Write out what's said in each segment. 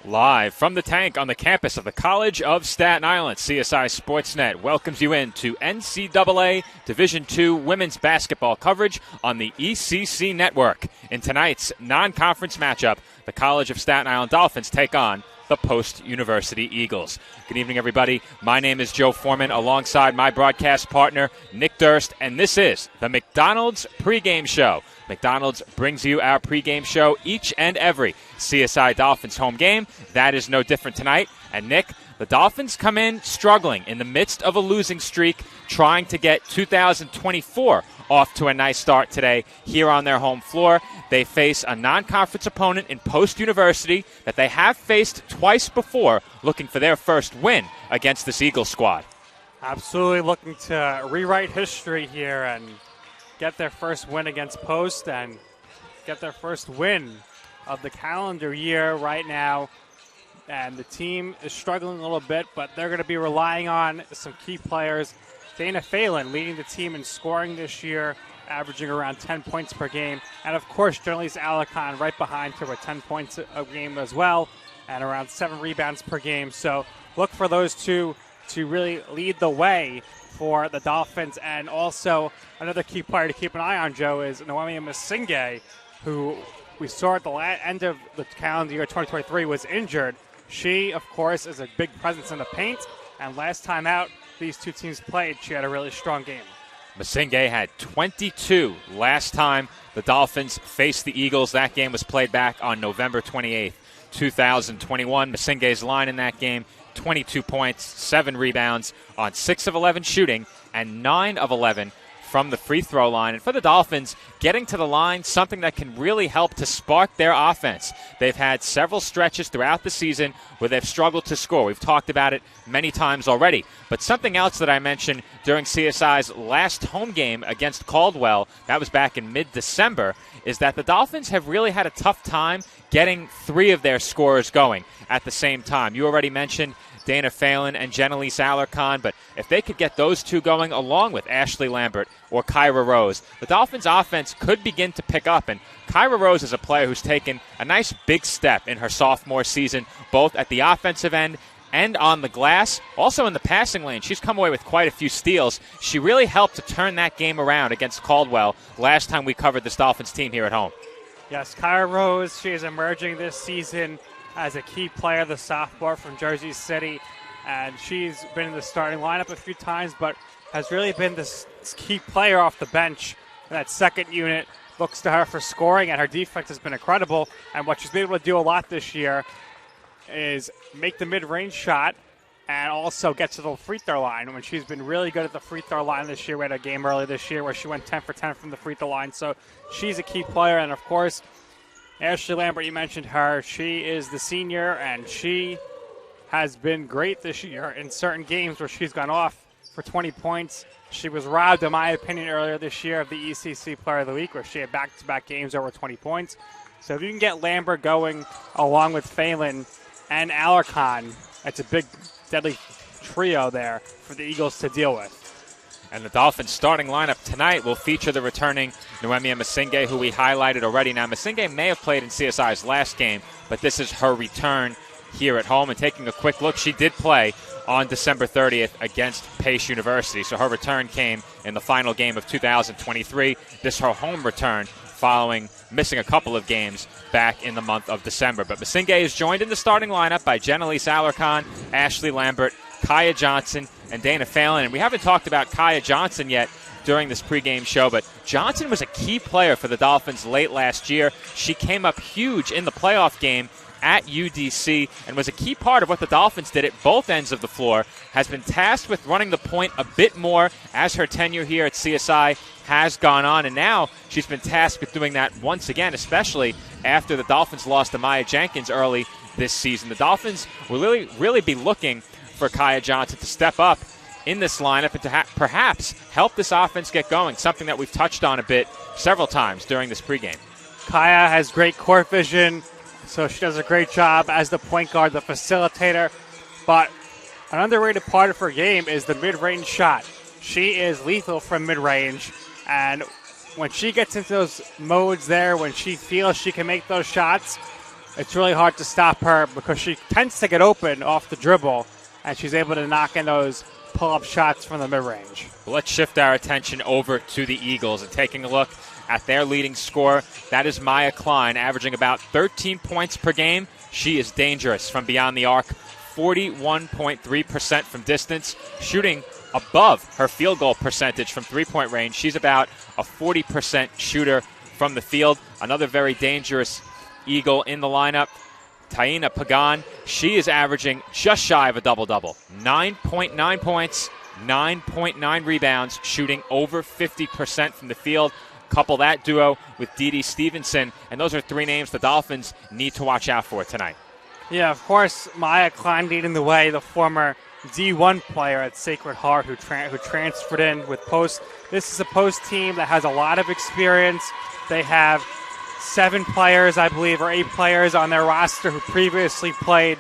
Live from the tank on the campus of the College of Staten Island, CSI Sportsnet welcomes you in to NCAA Division II women's basketball coverage on the ECC network. In tonight's non-conference matchup, the College of Staten Island Dolphins take on the Post University Eagles. Good evening, everybody. My name is Joe Foreman, alongside my broadcast partner, Nick Durst, and this is the McDonald's pregame show. McDonald's brings you our pregame show each and every CSI Dolphins home game. That is no different tonight. And Nick, the Dolphins come in struggling in the midst of a losing streak, trying to get 2024 off to a nice start today here on their home floor. They face a non-conference opponent in Post University that they have faced twice before, looking for their first win against this Eagles squad. Absolutely looking to rewrite history here and get their first win against Post and get their first win of the calendar year right now. And the team is struggling a little bit, but they're going to be relying on some key players. Dana Phelan leading the team in scoring this year, averaging around 10 points per game. And, of course, Jennalise Alarcon right behind her with 10 points a game as well and around 7 rebounds per game. So look for those two to really lead the way for the Dolphins. And also another key player to keep an eye on, Joe, is Noemi Masinghe, who we saw at the end of the calendar year 2023 was injured. She, of course, is a big presence in the paint, and last time out these two teams played, she had a really strong game. Masinghe had 22 last time the Dolphins faced the Eagles. That game was played back on November 28th, 2021. Masinghe's line in that game, 22 points, 7 rebounds on 6 of 11 shooting, and 9 of 11 from the free throw line. And for the Dolphins, getting to the line, something that can really help to spark their offense. They've had several stretches throughout the season where they've struggled to score. We've talked about it many times already. But something else that I mentioned during CSI's last home game against Caldwell, that was back in mid-December, is that the Dolphins have really had a tough time getting 3 of their scorers going at the same time. You already mentioned Dana Phelan and Jennalise Alarcon, but if they could get those two going along with Ashley Lambert or Kyra Rose, the Dolphins' offense could begin to pick up. And Kyra Rose is a player who's taken a nice big step in her sophomore season, both at the offensive end and on the glass. Also in the passing lane, she's come away with quite a few steals. She really helped to turn that game around against Caldwell last time we covered this Dolphins team here at home. Yes, Kyra Rose, she is emerging this season as a key player, the sophomore from Jersey City, and she's been in the starting lineup a few times, but has really been this key player off the bench. That second unit looks to her for scoring, and her defense has been incredible. And what she's been able to do a lot this year is make the mid-range shot and also get to the free throw line. When she's been really good at the free throw line this year, we had a game earlier this year where she went 10 for 10 from the free throw line. So she's a key player, and of course, Ashley Lambert, you mentioned her. She is the senior, and she has been great this year in certain games where she's gone off for 20 points. She was robbed, in my opinion, earlier this year of the ECC Player of the Week, where she had back-to-back games over 20 points. So if you can get Lambert going along with Phelan and Alarcon, it's a big, deadly trio there for the Eagles to deal with. And the Dolphins' starting lineup tonight will feature the returning Noemi Masinghe, who we highlighted already. Now, Masinghe may have played in CSI's last game, but this is her return here at home. And taking a quick look, she did play on December 30th against Pace University. So her return came in the final game of 2023. This is her home return following missing a couple of games back in the month of December. But Masinghe is joined in the starting lineup by Jennalise Alarcon, Ashley Lambert, Kaya Johnson, and Dana Phelan. And we haven't talked about Kaya Johnson yet during this pregame show, but Johnson was a key player for the Dolphins late last year. She came up huge in the playoff game at UDC and was a key part of what the Dolphins did at both ends of the floor, has been tasked with running the point a bit more as her tenure here at CSI has gone on, and now she's been tasked with doing that once again, especially after the Dolphins lost to Maya Jenkins early this season. The Dolphins will really be looking for Kaya Johnson to step up in this lineup and to perhaps help this offense get going, something that we've touched on a bit several times during this pregame. Kaya has great court vision, so she does a great job as the point guard, the facilitator. But an underrated part of her game is the mid-range shot. She is lethal from mid-range, and when she gets into those modes there, when she feels she can make those shots, it's really hard to stop her because she tends to get open off the dribble, and she's able to knock in those pull-up shots from the mid-range. Well, let's shift our attention over to the Eagles and taking a look at their leading scorer. That is Maya Klein, averaging about 13 points per game. She is dangerous from beyond the arc, 41.3% from distance, shooting above her field goal percentage from three-point range. She's about a 40% shooter from the field. Another very dangerous Eagle in the lineup, Taina Pagan. She is averaging just shy of a double-double. 9.9 points, 9.9 rebounds, shooting over 50% from the field. Couple that duo with Dee Dee Stevenson, and those are three names the Dolphins need to watch out for tonight. Yeah, of course, Maya Klein leading the way, the former D1 player at Sacred Heart who transferred in with Post. This is a Post team that has a lot of experience. They have 7 players, I believe, or 8 players on their roster who previously played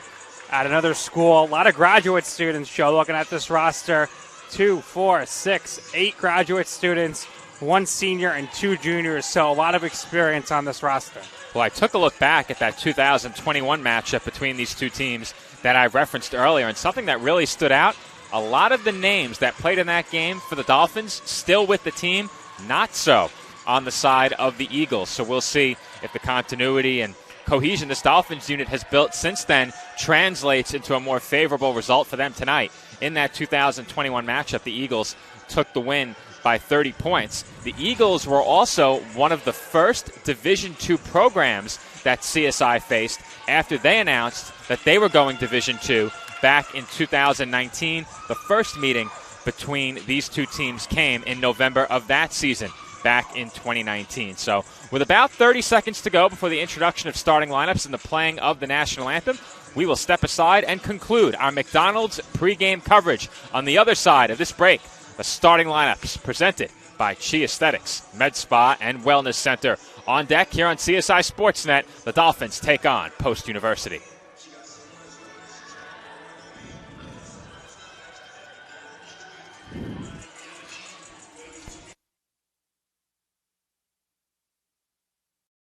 at another school. A lot of graduate students, Joe, looking at this roster. 2, 4, 6, 8 graduate students, 1 senior and 2 juniors, so a lot of experience on this roster. Well, I took a look back at that 2021 matchup between these two teams that I referenced earlier, and something that really stood out, a lot of the names that played in that game for the Dolphins still with the team, not so on the side of the Eagles. So we'll see if the continuity and cohesion this Dolphins unit has built since then translates into a more favorable result for them tonight. In that 2021 matchup, the Eagles took the win by 30 points. The Eagles were also one of the first Division II programs that CSI faced after they announced that they were going Division II back in 2019. The first meeting between these two teams came in November of that season, back in 2019. So with about 30 seconds to go before the introduction of starting lineups and the playing of the national anthem, we will step aside and conclude our McDonald's pregame coverage. On the other side of this break, the starting lineups presented by Chi Aesthetics, Med Spa, and Wellness Center. On deck here on CSI Sportsnet, the Dolphins take on Post University.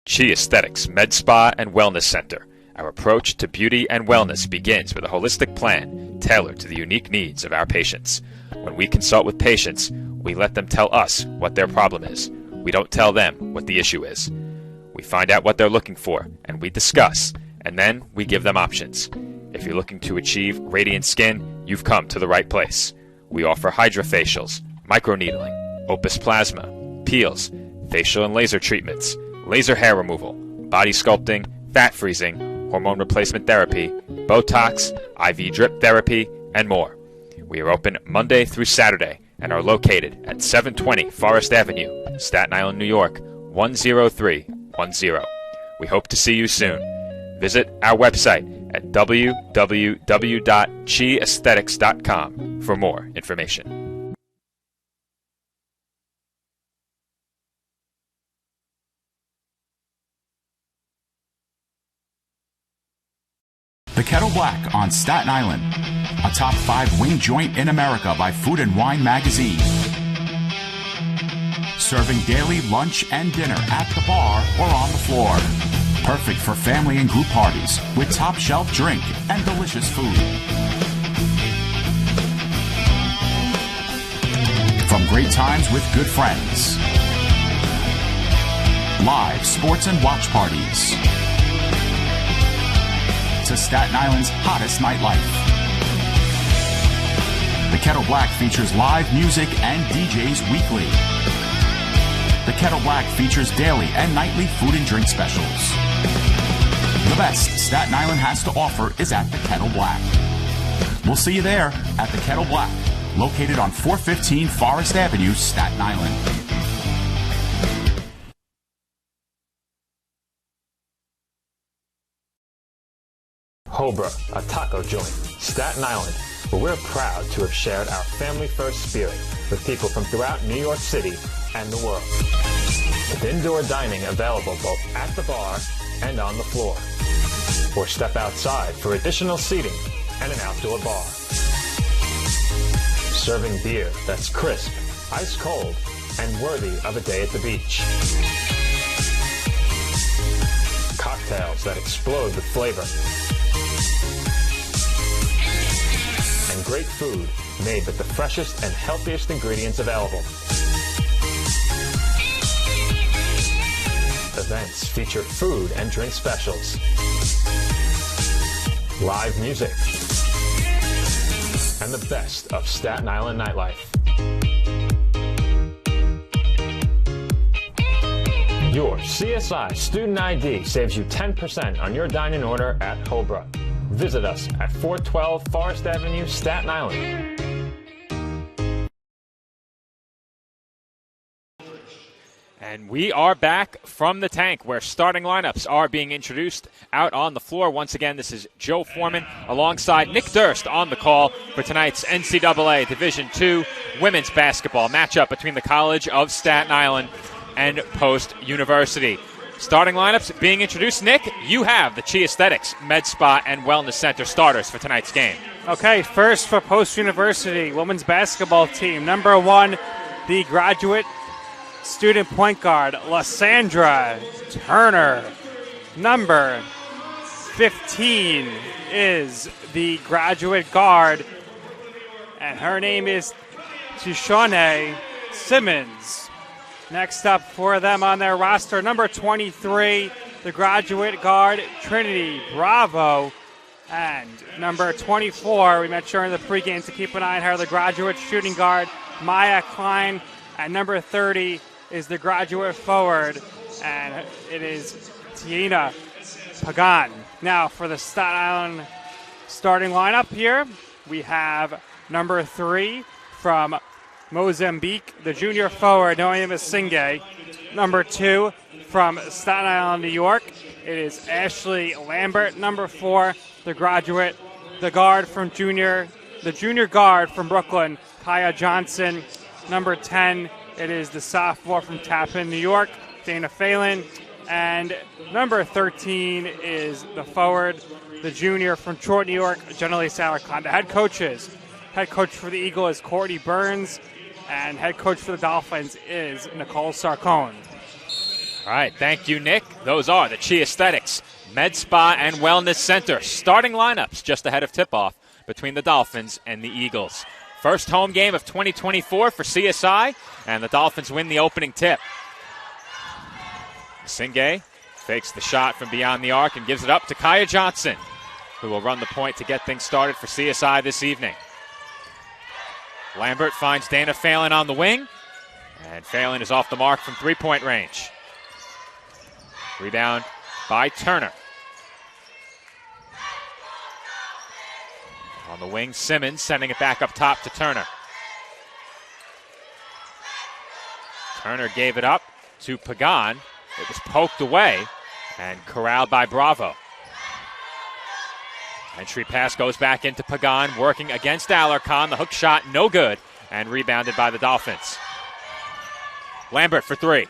Chi Aesthetics, Med Spa, and Wellness Center. Our approach to beauty and wellness begins with a holistic plan tailored to the unique needs of our patients. When we consult with patients, we let them tell us what their problem is. We don't tell them what the issue is. We find out what they're looking for, and we discuss, and then we give them options. If you're looking to achieve radiant skin, you've come to the right place. We offer hydrofacials, microneedling, Opus Plasma, peels, facial and laser treatments, laser hair removal, body sculpting, fat freezing, hormone replacement therapy, Botox, IV drip therapy, and more. We are open Monday through Saturday and are located at 720 Forest Avenue, Staten Island, New York, 10310. We hope to see you soon. Visit our website at www.chiaesthetics.com for more information. The Kettle Black on Staten Island, a top 5 wing joint in America by Food and Wine magazine. Serving daily lunch and dinner at the bar or on the floor. Perfect for family and group parties with top shelf drink and delicious food. From great times with good friends. Live sports and watch parties. To Staten Island's hottest nightlife. The Kettle Black features live music and DJs weekly. The Kettle Black features daily and nightly food and drink specials. The best Staten Island has to offer is at the Kettle Black. We'll see you there at the Kettle Black, located on 415 Forest Avenue, Staten Island. Hobra, a taco joint, Staten Island, where we're proud to have shared our family-first spirit with people from throughout New York City and the world. With indoor dining available both at the bar and on the floor. Or step outside for additional seating and an outdoor bar. Serving beer that's crisp, ice cold, and worthy of a day at the beach. Cocktails cocktails that explode with flavor. And great food made with the freshest and healthiest ingredients available. Events feature food and drink specials, live music, and the best of Staten Island nightlife. Your CSI Student ID saves you 10% on your dining order at Hobra. Visit us at 412 Forest Avenue, Staten Island. And we are back from the tank where starting lineups are being introduced out on the floor. Once again, this is Joe Foreman alongside Nick Durst on the call for tonight's NCAA Division II women's basketball matchup between the College of Staten Island and Post University. Starting lineups being introduced. Nick, you have the Chi Aesthetics Med Spa and Wellness Center starters for tonight's game. Okay, first for Post University women's basketball team. Number 1, the graduate student point guard, Lysandra Turner. Number 15 is the graduate guard, and her name is Tishane Simmons. Next up for them on their roster, number 23, the graduate guard, Trinity Bravo. And number 24, we mentioned her in the pregame to keep an eye on her, the graduate shooting guard, Maya Klein. And number 30 is the graduate forward, and it is Tiana Pagan. Now for the Staten Island starting lineup here, we have number 3 from Mozambique, the junior forward, Noemi Masinghe. Number 2 from Staten Island, New York, it is Ashley Lambert. Number 4, the graduate, the junior guard from Brooklyn, Kaya Johnson. Number 10, it is the sophomore from Tappan, New York, Dana Phelan. And number 13 is the forward, the junior from Troy, New York, Jenny Salaconda. Head coach for the Eagle is Courtney Burns, and head coach for the Dolphins is Nicole Sarcone. All right, thank you, Nick. Those are the Chi Aesthetics Med Spa and Wellness Center starting lineups just ahead of tip-off between the Dolphins and the Eagles. First home game of 2024 for CSI, and the Dolphins win the opening tip. Masinghe fakes the shot from beyond the arc and gives it up to Kaya Johnson, who will run the point to get things started for CSI this evening. Lambert finds Dana Phelan on the wing, and Phelan is off the mark from three-point range. Rebound by Turner. On the wing, Simmons sending it back up top to Turner. Turner gave it up to Pagan. It was poked away and corralled by Bravo. Entry pass goes back into Pagan, working against Alarcon. The hook shot, no good, and rebounded by the Dolphins. Lambert for 3.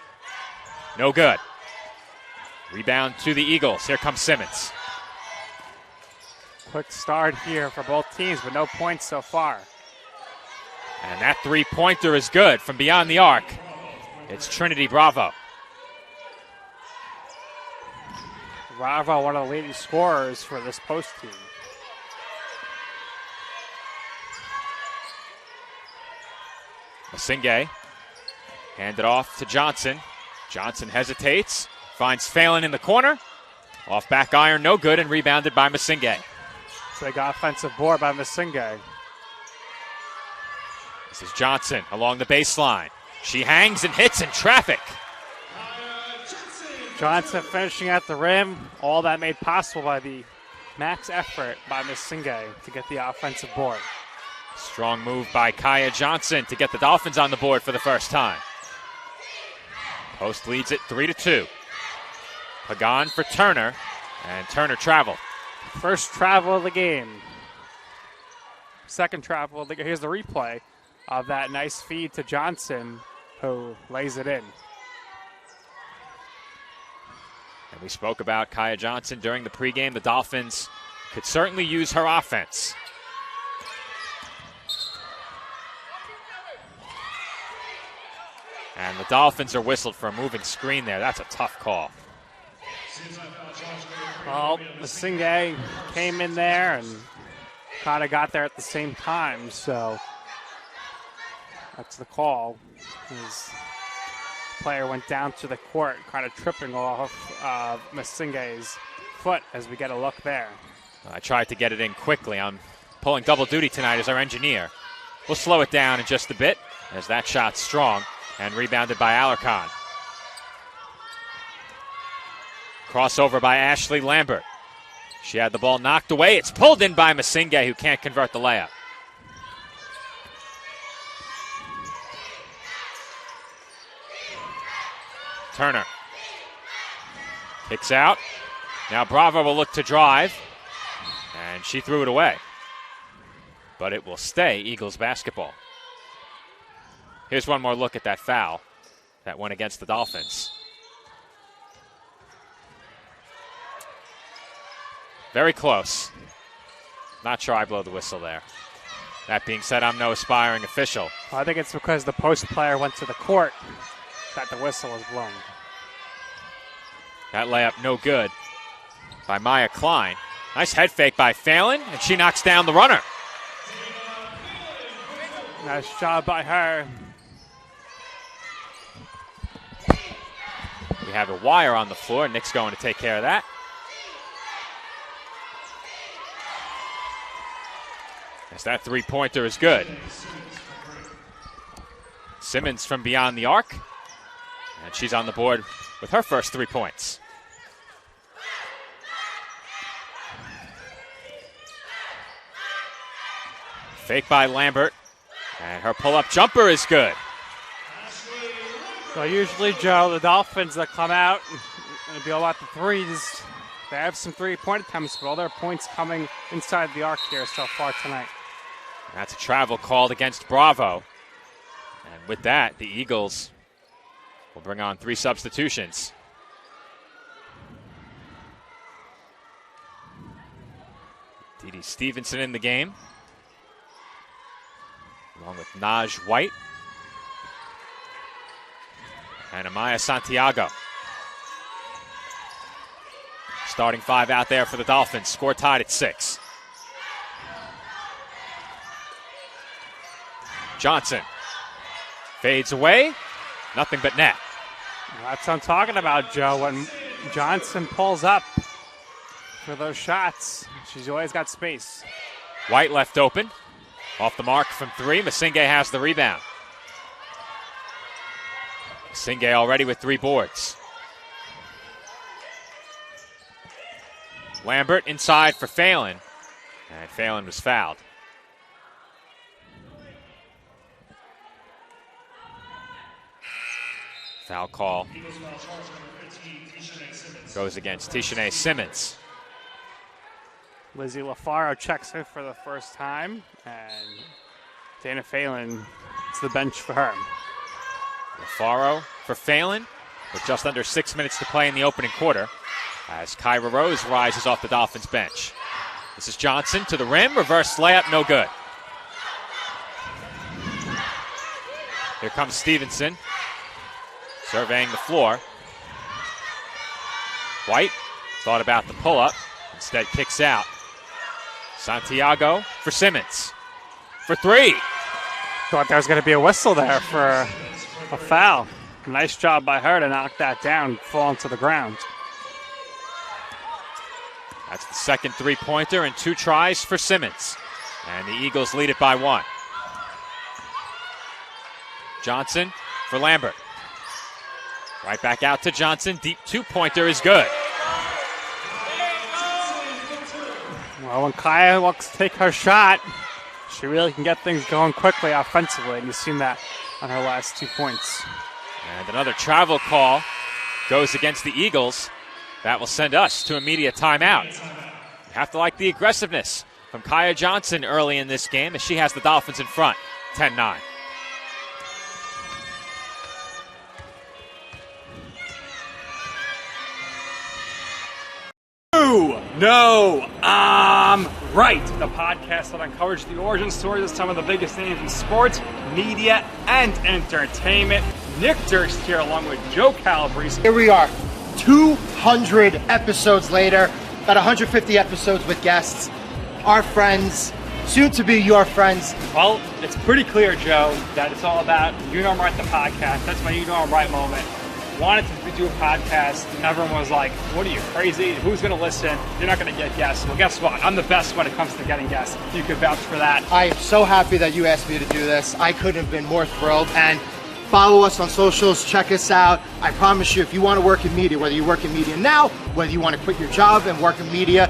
No good. Rebound to the Eagles. Here comes Simmons. Quick start here for both teams, but no points so far. And that three-pointer is good from beyond the arc. It's Trinity Bravo. Bravo, one of the leading scorers for this post team. Masinghe handed off to Johnson. Johnson hesitates, finds Phelan in the corner. Off back iron, no good, and rebounded by Masinghe. So they got offensive board by Masinghe. This is Johnson along the baseline. She hangs and hits in traffic. Johnson finishing at the rim. All that made possible by the max effort by Masinghe to get the offensive board. Strong move by Kaya Johnson to get the Dolphins on the board for the first time. Post leads it 3-2. Pagan for Turner, and Turner traveled. First travel of the game. Second travel of the game. Here's the replay of that nice feed to Johnson, who lays it in. And we spoke about Kaya Johnson during the pregame. The Dolphins could certainly use her offense. And the Dolphins are whistled for a moving screen there. That's a tough call. Well, Masinghe came in there and kind of got there at the same time, so that's the call. His player went down to the court, kind of tripping off Masinghe's foot as we get a look there. I tried to get it in quickly. I'm pulling double duty tonight as our engineer. We'll slow it down in just a bit as that shot's strong and rebounded by Alarcon. Crossover by Ashley Lambert. She had the ball knocked away. It's pulled in by Masinghe, who can't convert the layup. Turner kicks out. Now Bravo will look to drive, and she threw it away. But it will stay Eagles basketball. Here's one more look at that foul that went against the Dolphins. Very close. Not sure I blow the whistle there. That being said, I'm no aspiring official. Well, I think it's because the post player went to the court that the whistle was blown. That layup no good by Maya Klein. Nice head fake by Phelan, and she knocks down the runner. Nice job by her. We have a wire on the floor. Nick's going to take care of that. As that three-pointer is good. Simmons from beyond the arc. And she's on the board with her first 3 points. Fake by Lambert. And her pull-up jumper is good. So usually, Joe, the Dolphins that come out, it'll be all about the threes. They have some three-point attempts, but all their points coming inside the arc here so far tonight. That's a travel called against Bravo. And with that, the Eagles will bring on 3 substitutions. Dee Stevenson in the game, along with Naj White and Amaya Santiago. Starting 5 out there for the Dolphins. Score tied at 6. Johnson fades away. Nothing but net. That's what I'm talking about, Joe. When Johnson pulls up for those shots, she's always got space. White left open. Off the mark from 3. Masinghe has the rebound. Masinghe already with 3 boards. Lambert inside for Phelan. And Phelan was fouled. Foul call goes against Tishane Simmons. Lizzie LaFaro checks in for the first time, and Dana Phelan, it's the bench for her. LaFaro for Phelan, with just under 6 minutes to play in the opening quarter, as Kyra Rose rises off the Dolphins bench. This is Johnson to the rim, reverse layup, no good. Here comes Stevenson, surveying the floor. White thought about the pull-up, instead kicks out. Santiago for Simmons for 3. Thought there was going to be a whistle there for a foul. Nice job by her to knock that down, fall to the ground. That's the second 3-pointer and 2 tries for Simmons. And the Eagles lead it by 1. Johnson for Lambert. Right back out to Johnson. Deep 2-pointer is good. Well, when Kaya looks to take her shot, she really can get things going quickly offensively, and you've seen that on her last 2 points. And another travel call goes against the Eagles. That will send us to immediate timeout. You have to like the aggressiveness from Kaya Johnson early in this game as she has the Dolphins in front, 10-9. No, I'm right. The podcast that uncovers the origin stories of some of the biggest names in sports, media, and entertainment. Nick Durst here along with Joe Calabrese. Here we are, 200 episodes later, about 150 episodes with guests, our friends, soon to be your friends. Well, it's pretty clear, Joe, that it's all about You Know I'm Right, the podcast. That's my You Know I'm Right moment. Wanted to do a podcast, and everyone was like, what are you, crazy? Who's going to listen? You're not going to get guests. Well, guess what? I'm the best when it comes to getting guests. You could vouch for that. I am so happy that you asked me to do this. I couldn't have been more thrilled. And follow us on socials, check us out. I promise you, if you want to work in media, whether you work in media now, whether you want to quit your job and work in media,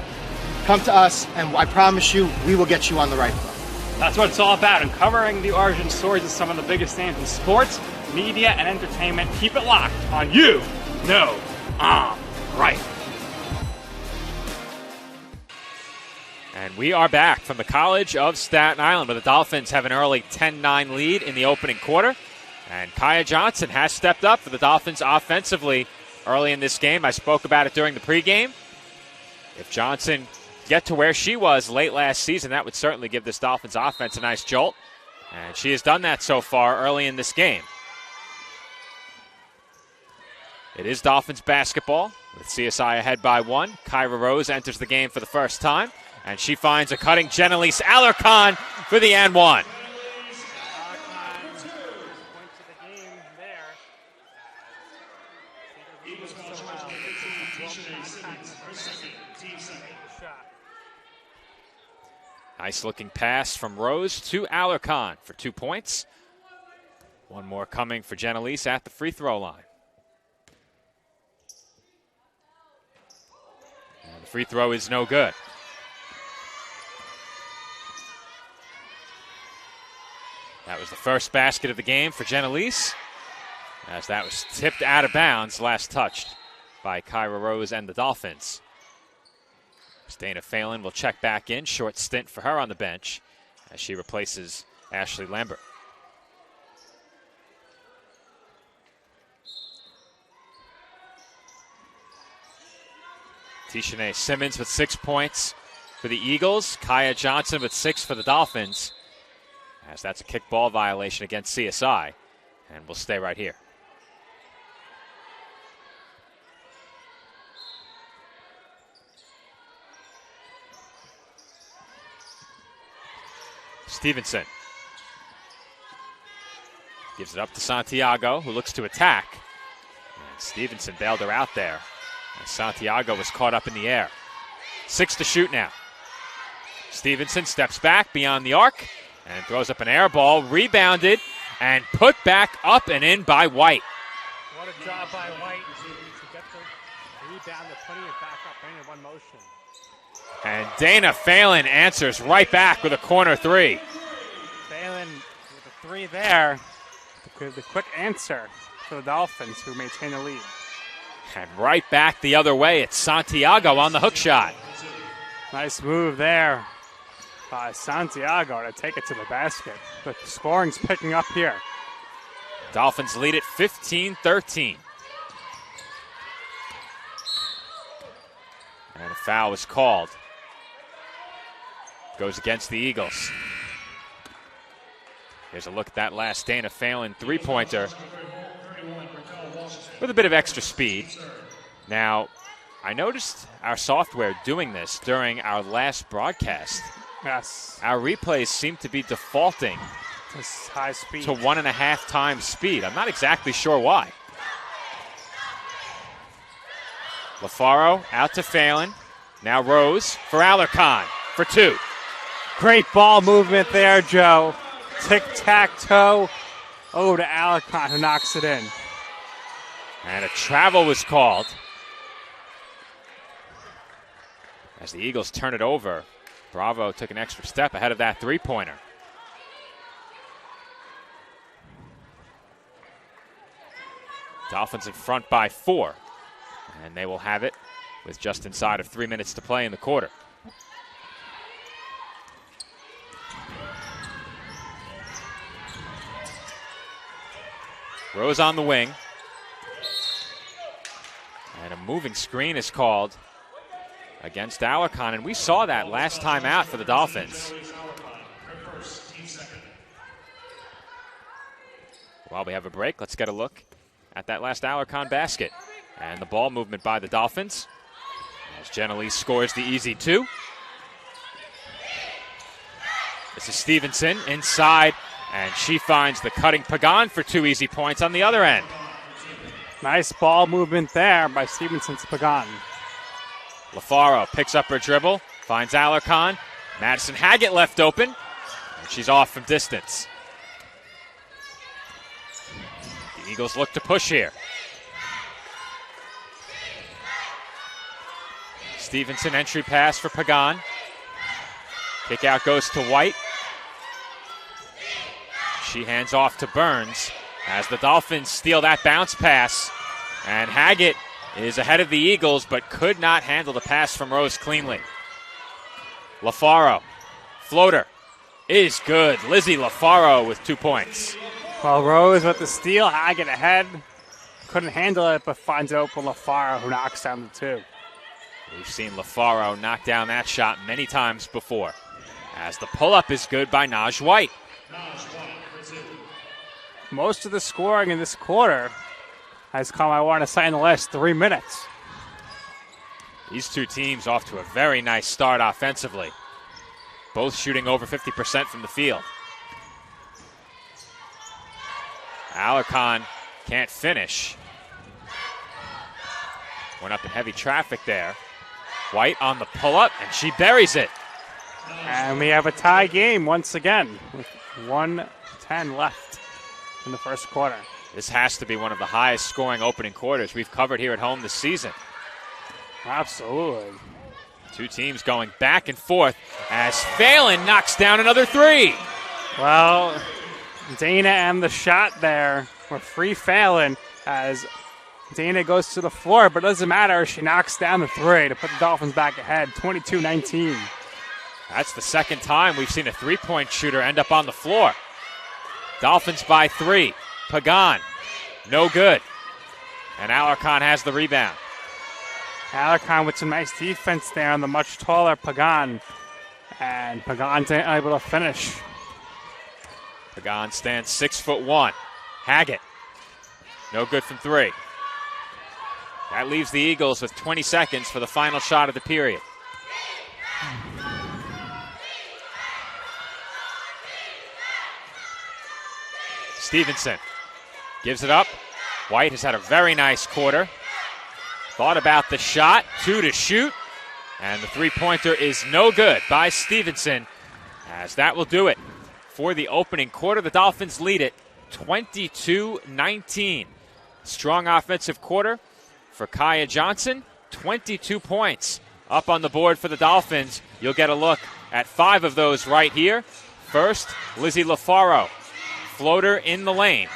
come to us, and I promise you, we will get you on the right foot. That's what it's all about, uncovering the origin stories of some of the biggest names in sports, media, and entertainment. Keep it locked on You Know I'm Right. And we are back from the College of Staten Island, where the Dolphins have an early 10-9 lead in the opening quarter. And Kaya Johnson has stepped up for the Dolphins offensively early in this game. I spoke about it during the pregame. If Johnson get to where she was late last season, that would certainly give this Dolphins offense a nice jolt. And she has done that so far early in this game. It is Dolphins basketball with CSI ahead by 1. Kyra Rose enters the game for the first time, and she finds a cutting Jenelise Alarcon for the and 1. Nice looking pass from Rose to Alarcon for 2 points. One more coming for Jenelise at the free throw line. And the free throw is no good. That was the first basket of the game for Jenelise, as that was tipped out of bounds, last touched by Kyra Rose and the Dolphins. Dana Phelan will check back in. Short stint for her on the bench as she replaces Ashley Lambert. Tishane Simmons with 6 points for the Eagles. Kaya Johnson with 6 for the Dolphins, as that's a kickball violation against CSI, and we'll stay right here. Stevenson gives it up to Santiago, who looks to attack. And Stevenson bailed her out there, and Santiago was caught up in the air. 6 to shoot now. Stevenson steps back beyond the arc and throws up an air ball, rebounded and put back up and in by White. What a job by White to get the rebound and putting it back up in one motion. And Dana Phelan answers right back with a corner three. Phelan with a three there. The quick answer for the Dolphins, who maintain the lead. And right back the other way, it's Santiago on the hook shot. Nice move there by Santiago to take it to the basket. The scoring's picking up here. Dolphins lead it 15-13. And a foul is called. Goes against the Eagles. Here's a look at that last Dana Phelan three-pointer with a bit of extra speed. Now, I noticed our software doing this during our last broadcast. Yes. Our replays seem to be defaulting to high speed, to 1.5 times speed. I'm not exactly sure why. LaFaro out to Phelan. Now Rose for Alarcon for 2. Great ball movement there, Joe. Tic-tac-toe over to Alarcon, who knocks it in. And a travel was called as the Eagles turn it over. Bravo took an extra step ahead of that three-pointer. Dolphins in front by 4. And they will have it with just inside of 3 minutes to play in the quarter. Rose on the wing. And a moving screen is called against Alarcon, and we saw that last time out for the Dolphins. While we have a break, let's get a look at that last Alarcon basket. And the ball movement by the Dolphins, as Genelise scores the easy 2. This is Stevenson inside, and she finds the cutting Pagan for 2 easy points on the other end. Nice ball movement there by Stevenson to Pagan. LaFaro picks up her dribble, finds Alarcon. Madison Haggett left open, and she's off from distance. The Eagles look to push here. Stevenson entry pass for Pagan. Kick out goes to White. She hands off to Burns as the Dolphins steal that bounce pass. And Haggett is ahead of the Eagles but could not handle the pass from Rose cleanly. LaFaro, floater, is good. Lizzie LaFaro with 2 points. Well, Rose with the steal, Haggett ahead. Couldn't handle it, but finds open LaFaro, who knocks down the 2. We've seen LaFaro knock down that shot many times before. As the pull-up is good by Naj White. Most of the scoring in this quarter has come, I want to say, in the last 3 minutes. These two teams off to a very nice start offensively. Both shooting over 50% from the field. Alarcon can't finish. Went up in heavy traffic there. White on the pull-up, and she buries it. And we have a tie game once again with 1:10 left in the first quarter. This has to be one of the highest scoring opening quarters we've covered here at home this season. Absolutely. Two teams going back and forth as Phelan knocks down another 3. Well, Dana and the shot there were free Phelan as Dana goes to the floor, but it doesn't matter. She knocks down the 3 to put the Dolphins back ahead, 22-19. That's the second time we've seen a three-point shooter end up on the floor. Dolphins by 3. Pagan, no good. And Alarcon has the rebound. Alarcon with some nice defense there on the much taller Pagan. And Pagan's able to finish. Pagan stands 6'1". Haggett, no good from 3. That leaves the Eagles with 20 seconds for the final shot of the period. Stevenson gives it up. White has had a very nice quarter. Thought about the shot, 2 to shoot, and the three-pointer is no good by Stevenson, as that will do it for the opening quarter. The Dolphins lead it 22-19. Strong offensive quarter for Kaya Johnson, 22 points up on the board for the Dolphins. You'll get a look at 5 of those right here. First, Lizzie LaFaro, floater in the lane.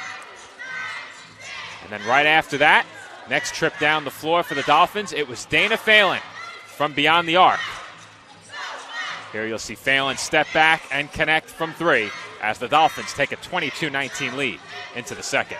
And then right after that, next trip down the floor for the Dolphins, it was Dana Phelan from beyond the arc. Here you'll see Phelan step back and connect from 3 as the Dolphins take a 22-19 lead into the second.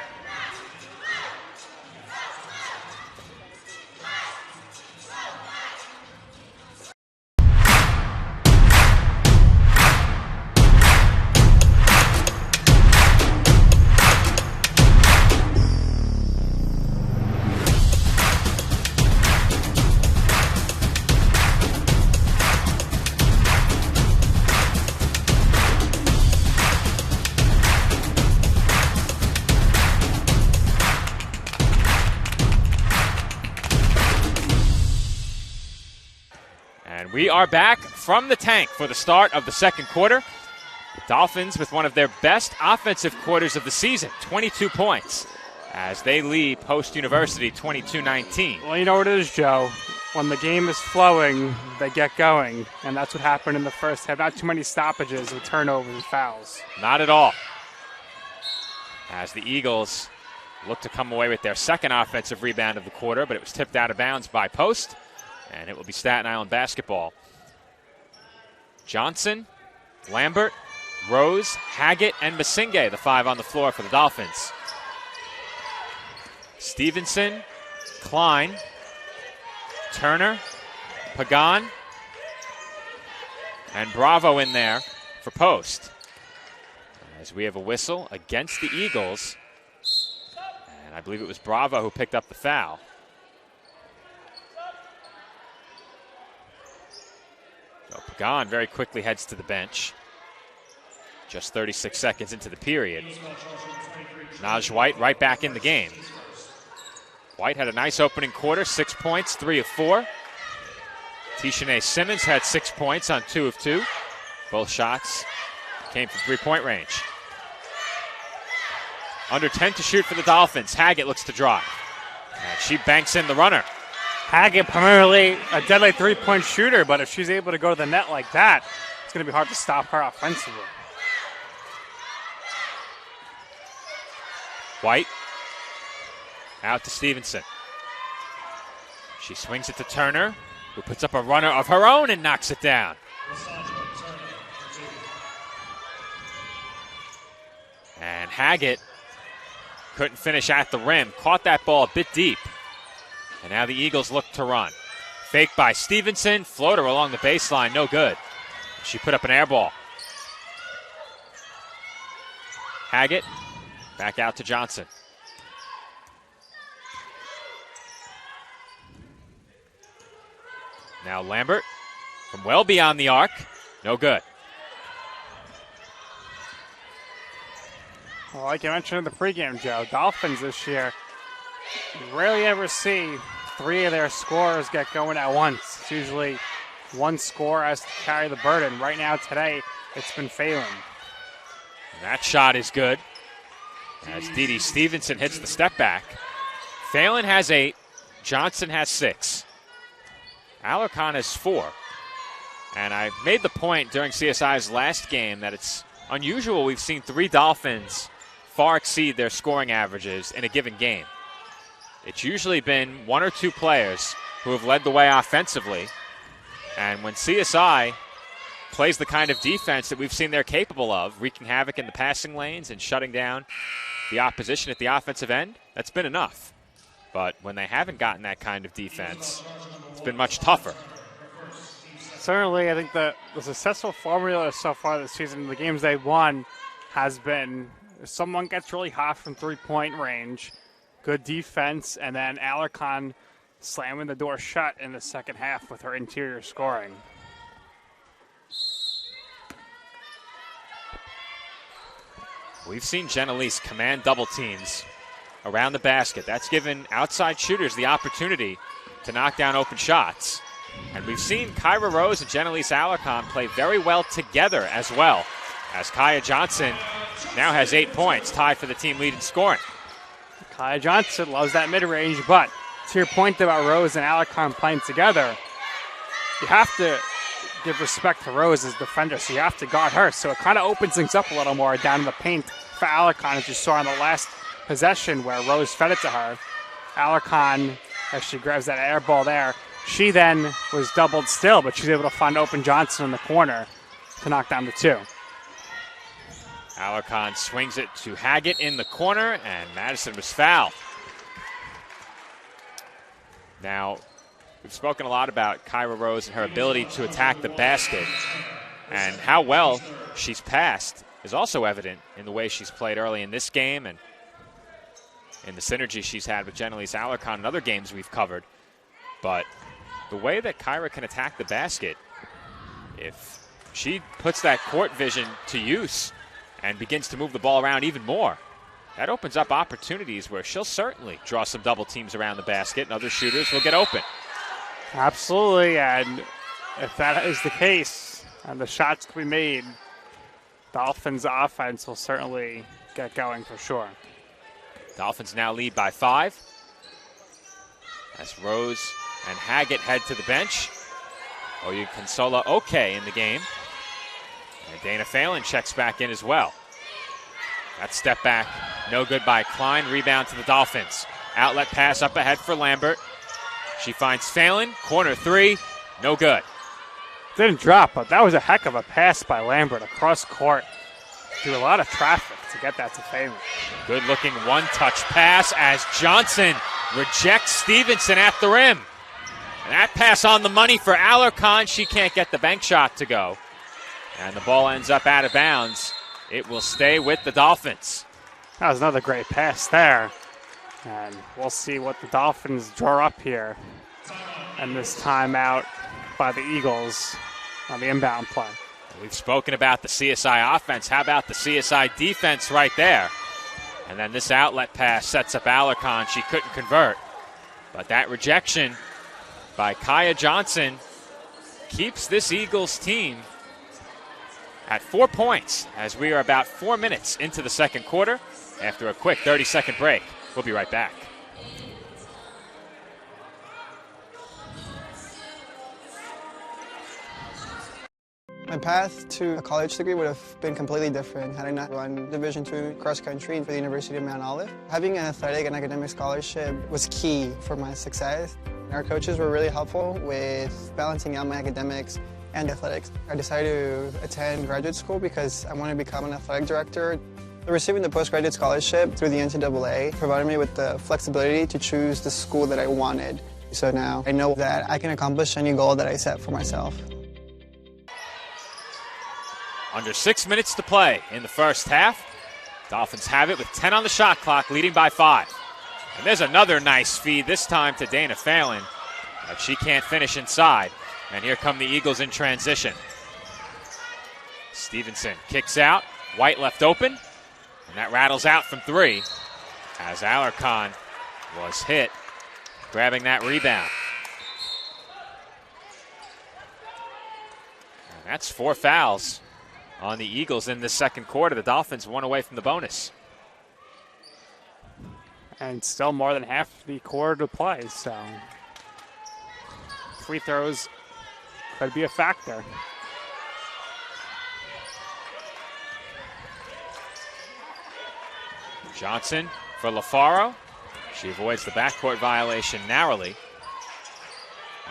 We are back from the tank for the start of the second quarter. The Dolphins with one of their best offensive quarters of the season, 22 points, as they lead Post University 22-19. Well, you know what it is, Joe. When the game is flowing, they get going, and that's what happened in the first half. Not too many stoppages with turnovers and fouls. Not at all. As the Eagles look to come away with their second offensive rebound of the quarter, but it was tipped out of bounds by Post. And it will be Staten Island basketball. Johnson, Lambert, Rose, Haggett, and Masinge, the 5 on the floor for the Dolphins. Stevenson, Klein, Turner, Pagan, and Bravo in there for Post. As we have a whistle against the Eagles. And I believe it was Bravo who picked up the foul. Pagan very quickly heads to the bench. Just 36 seconds into the period. Naj White right back in the game. White had a nice opening quarter, 6 points, 3 of 4. Tishane Simmons had 6 points on 2 of 2. Both shots came from three-point range. Under 10 to shoot for the Dolphins. Haggett looks to drive. And she banks in the runner. Haggett, primarily a deadly three-point shooter, but if she's able to go to the net like that, it's going to be hard to stop her offensively. White out to Stevenson. She swings it to Turner, who puts up a runner of her own and knocks it down. And Haggett couldn't finish at the rim. Caught that ball a bit deep. And now the Eagles look to run. Fake by Stevenson. Floater along the baseline. No good. She put up an air ball. Haggett back out to Johnson. Now Lambert from well beyond the arc. No good. Well, like you mentioned in the pregame, Joe, Dolphins this year, you rarely ever see 3 of their scorers get going at once. It's usually one scorer has to carry the burden. Right now, today, it's been Phelan. And that shot is good. As Dee Stevenson hits the step back. Phelan has 8. Johnson has 6. Alarcon has 4. And I made the point during CSI's last game that it's unusual we've seen 3 Dolphins far exceed their scoring averages in a given game. It's usually been 1 or 2 players who have led the way offensively. And when CSI plays the kind of defense that we've seen they're capable of, wreaking havoc in the passing lanes and shutting down the opposition at the offensive end, that's been enough. But when they haven't gotten that kind of defense, it's been much tougher. Certainly, I think the successful formula so far this season, the games they've won, has been if someone gets really hot from three-point range, good defense, and then Alarcon slamming the door shut in the second half with her interior scoring. We've seen Genelise command double teams around the basket. That's given outside shooters the opportunity to knock down open shots. And we've seen Kyra Rose and Genelise Alarcon play very well together as well, as Kaya Johnson now has 8 points, tied for the team lead in scoring. Kaya Johnson loves that mid-range, but to your point about Rose and Alarcon playing together, you have to give respect to Rose as defender, so you have to guard her. So it kind of opens things up a little more down in the paint for Alarcon, as you saw in the last possession where Rose fed it to her. Alarcon, as she grabs that air ball there, she then was doubled still, but she's able to find open Johnson in the corner to knock down the 2. Alarcon swings it to Haggett in the corner, and Madison was fouled. Now, we've spoken a lot about Kyra Rose and her ability to attack the basket, and how well she's passed is also evident in the way she's played early in this game and in the synergy she's had with Genelise Alarcon in other games we've covered. But the way that Kyra can attack the basket, if she puts that court vision to use and begins to move the ball around even more, that opens up opportunities where she'll certainly draw some double teams around the basket and other shooters will get open. Absolutely, and if that is the case and the shots can be made, Dolphins offense will certainly get going for sure. Dolphins now lead by 5 as Rose and Haggett head to the bench. Oyu Consola okay in the game. And Dana Phelan checks back in as well. That step back, no good by Klein. Rebound to the Dolphins. Outlet pass up ahead for Lambert. She finds Phelan, corner 3, no good. Didn't drop, but that was a heck of a pass by Lambert across court through a lot of traffic to get that to Phelan. Good-looking one-touch pass as Johnson rejects Stevenson at the rim. And that pass on the money for Alarcon. She can't get the bank shot to go. And the ball ends up out of bounds. It will stay with the Dolphins. That was another great pass there. And we'll see what the Dolphins draw up here. And this timeout by the Eagles on the inbound play. We've spoken about the CSI offense. How about the CSI defense right there? And then this outlet pass sets up Alarcon. She couldn't convert. But that rejection by Kaya Johnson keeps this Eagles team at 4 points as we are about 4 minutes into the second quarter after a quick 30-second break. We'll be right back. My path to a college degree would have been completely different had I not run Division II cross country for the University of Mount Olive. Having an athletic and academic scholarship was key for my success. Our coaches were really helpful with balancing out my academics and athletics. I decided to attend graduate school because I wanted to become an athletic director. Receiving the postgraduate scholarship through the NCAA provided me with the flexibility to choose the school that I wanted. So now I know that I can accomplish any goal that I set for myself. Under 6 minutes to play in the first half. Dolphins have it with 10 on the shot clock, leading by 5. And there's another nice feed, this time to Dana Phelan, but she can't finish inside. And here come the Eagles in transition. Stevenson kicks out, White left open, and that rattles out from 3 as Alarcon was hit, grabbing that rebound. And that's 4 fouls on the Eagles in this second quarter. The Dolphins 1 away from the bonus. And still more than half the quarter to play, so free throws could be a factor. Johnson for LaFaro. She avoids the backcourt violation narrowly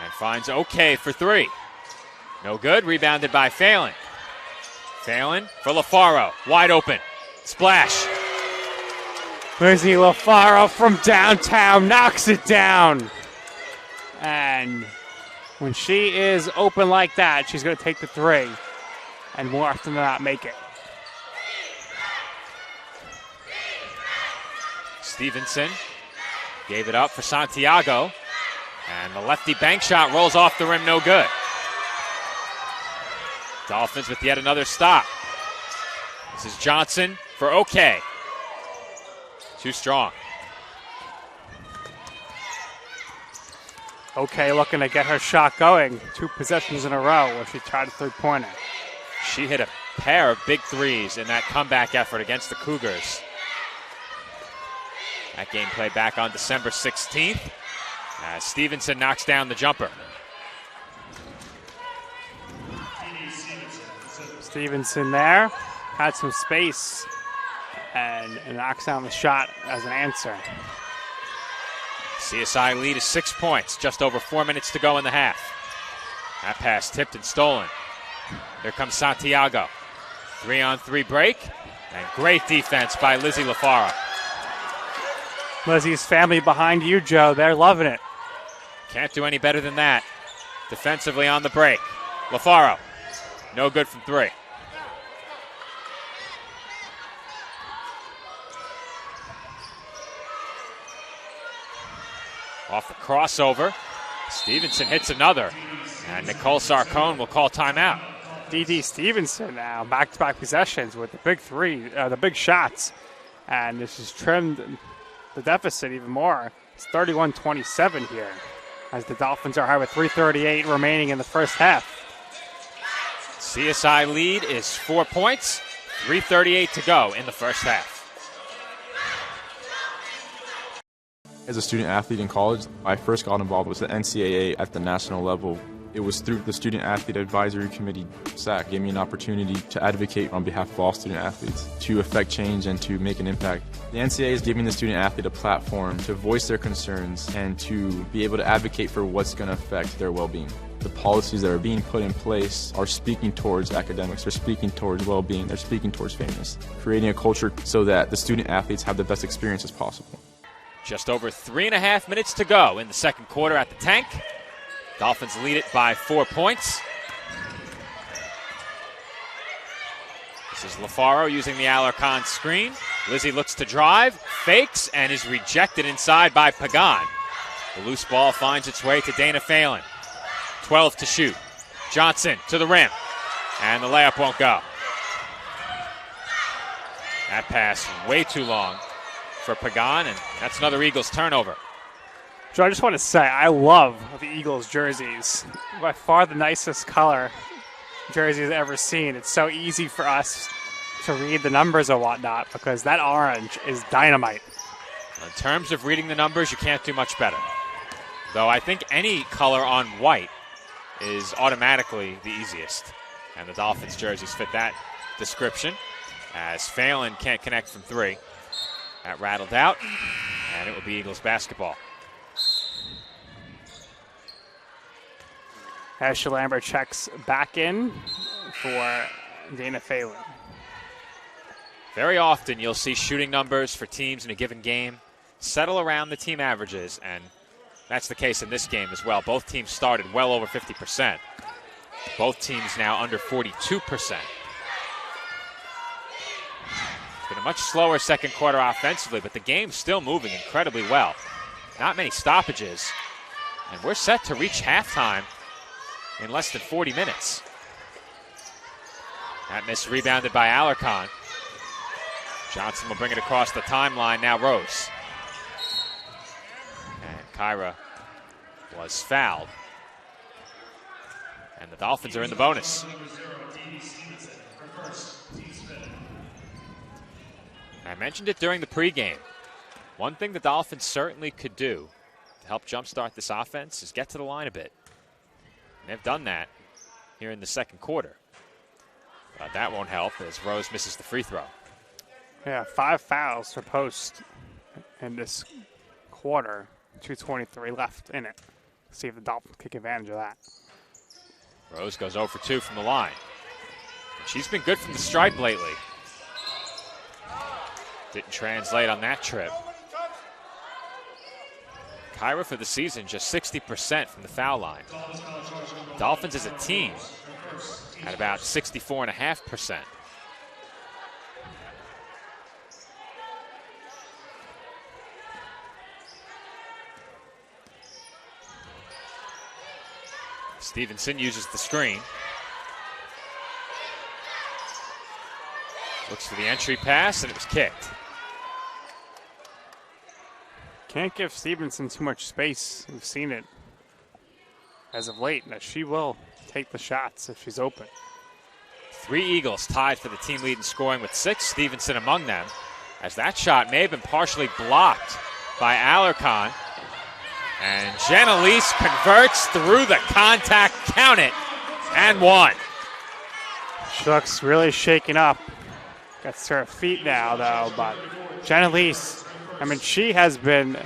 and finds okay for 3. No good, rebounded by Phelan. Phelan for LaFaro, wide open, splash. Lizzie LaFaro from downtown knocks it down. And when she is open like that, she's going to take the 3 and more often than not make it. Stevenson gave it up for Santiago, and the lefty bank shot rolls off the rim, no good. Dolphins with yet another stop. This is Johnson for okay. Too strong. Okay, looking to get her shot going. 2 possessions in a row where she tried a 3-pointer. She hit a pair of big threes in that comeback effort against the Cougars. That game played back on December 16th as Stevenson knocks down the jumper. Stevenson there, had some space and knocks down the shot as an answer. CSI lead is 6 points, just over 4 minutes to go in the half. That pass tipped and stolen. Here comes Santiago. 3-on-3 break, and great defense by Lizzie LaFaro. Lizzie's family behind you, Joe. They're loving it. Can't do any better than that. Defensively on the break. LaFaro, no good from 3. Off the crossover, Stevenson hits another, and Nicole Sarcone will call timeout. D.D. Stevenson now, back-to-back possessions with the big 3, the big shots, and this has trimmed the deficit even more. It's 31-27 here, as the Dolphins are high with 3:38 remaining in the first half. CSI lead is 4 points, 3:38 to go in the first half. As a student athlete in college, I first got involved with the NCAA at the national level. It was through the Student Athlete Advisory Committee, SAC, gave me an opportunity to advocate on behalf of all student athletes, to affect change and to make an impact. The NCAA is giving the student athlete a platform to voice their concerns and to be able to advocate for what's going to affect their well-being. The policies that are being put in place are speaking towards academics, they're speaking towards well-being, they're speaking towards fairness, creating a culture so that the student athletes have the best experience as possible. Just over 3.5 minutes to go in the second quarter at the Tank. Dolphins lead it by 4 points. This is LaFaro using the Alarcon screen. Lizzie looks to drive, fakes, and is rejected inside by Pagan. The loose ball finds its way to Dana Phelan. 12 to shoot. Johnson to the rim, and the layup won't go. That pass way too long for Pagan, and that's another Eagles turnover. Joe, I just want to say, I love the Eagles jerseys. By far the nicest color jerseys I've ever seen. It's so easy for us to read the numbers or whatnot because that orange is dynamite. In terms of reading the numbers, you can't do much better. Though I think any color on white is automatically the easiest. And the Dolphins jerseys fit that description as Phelan can't connect from three. That rattled out, and it will be Eagles basketball. Ashley Lambert checks back in for Dana Phelan. Very often you'll see shooting numbers for teams in a given game settle around the team averages, and that's the case in this game as well. Both teams started well over 50%. Both teams now under 42%. It's been a much slower second quarter offensively, but the game's still moving incredibly well. Not many stoppages, and we're set to reach halftime in less than 40 minutes. That miss rebounded by Alarcon. Johnson will bring it across the timeline. Now Rose. And Kyra was fouled. And the Dolphins are in the bonus. I mentioned it during the pregame. One thing the Dolphins certainly could do to help jumpstart this offense is get to the line a bit. And they've done that here in the second quarter. But that won't help as Rose misses the free throw. Yeah, 5 fouls for Post in this quarter. 2:23 left in it. See if the Dolphins take advantage of that. Rose goes 0 for 2 from the line. She's been good from the stripe lately. Didn't translate on that trip. Kyra for the season just 60% from the foul line. Dolphins as a team at about 64.5%. Stevenson uses the screen. Looks for the entry pass, and it was kicked. Can't give Stevenson too much space. We've seen it as of late, that she will take the shots if she's open. 3 Eagles tied for the team lead in scoring with 6, Stevenson among them, as that shot may have been partially blocked by Alarcon. And Janelise converts through the contact, count it, and one. She looks really shaken up. Gets to her feet now, though, but Janelise, I mean, she has been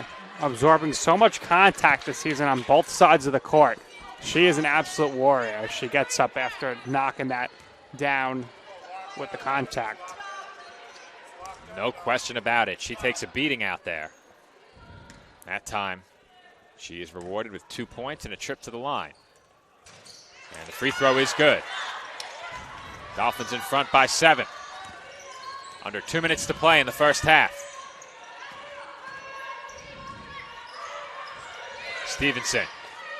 absorbing so much contact this season on both sides of the court. She is an absolute warrior. She gets up after knocking that down with the contact. No question about it. She takes a beating out there. That time, she is rewarded with 2 points and a trip to the line. And the free throw is good. Dolphins in front by 7. Under 2 minutes to play in the first half. Stevenson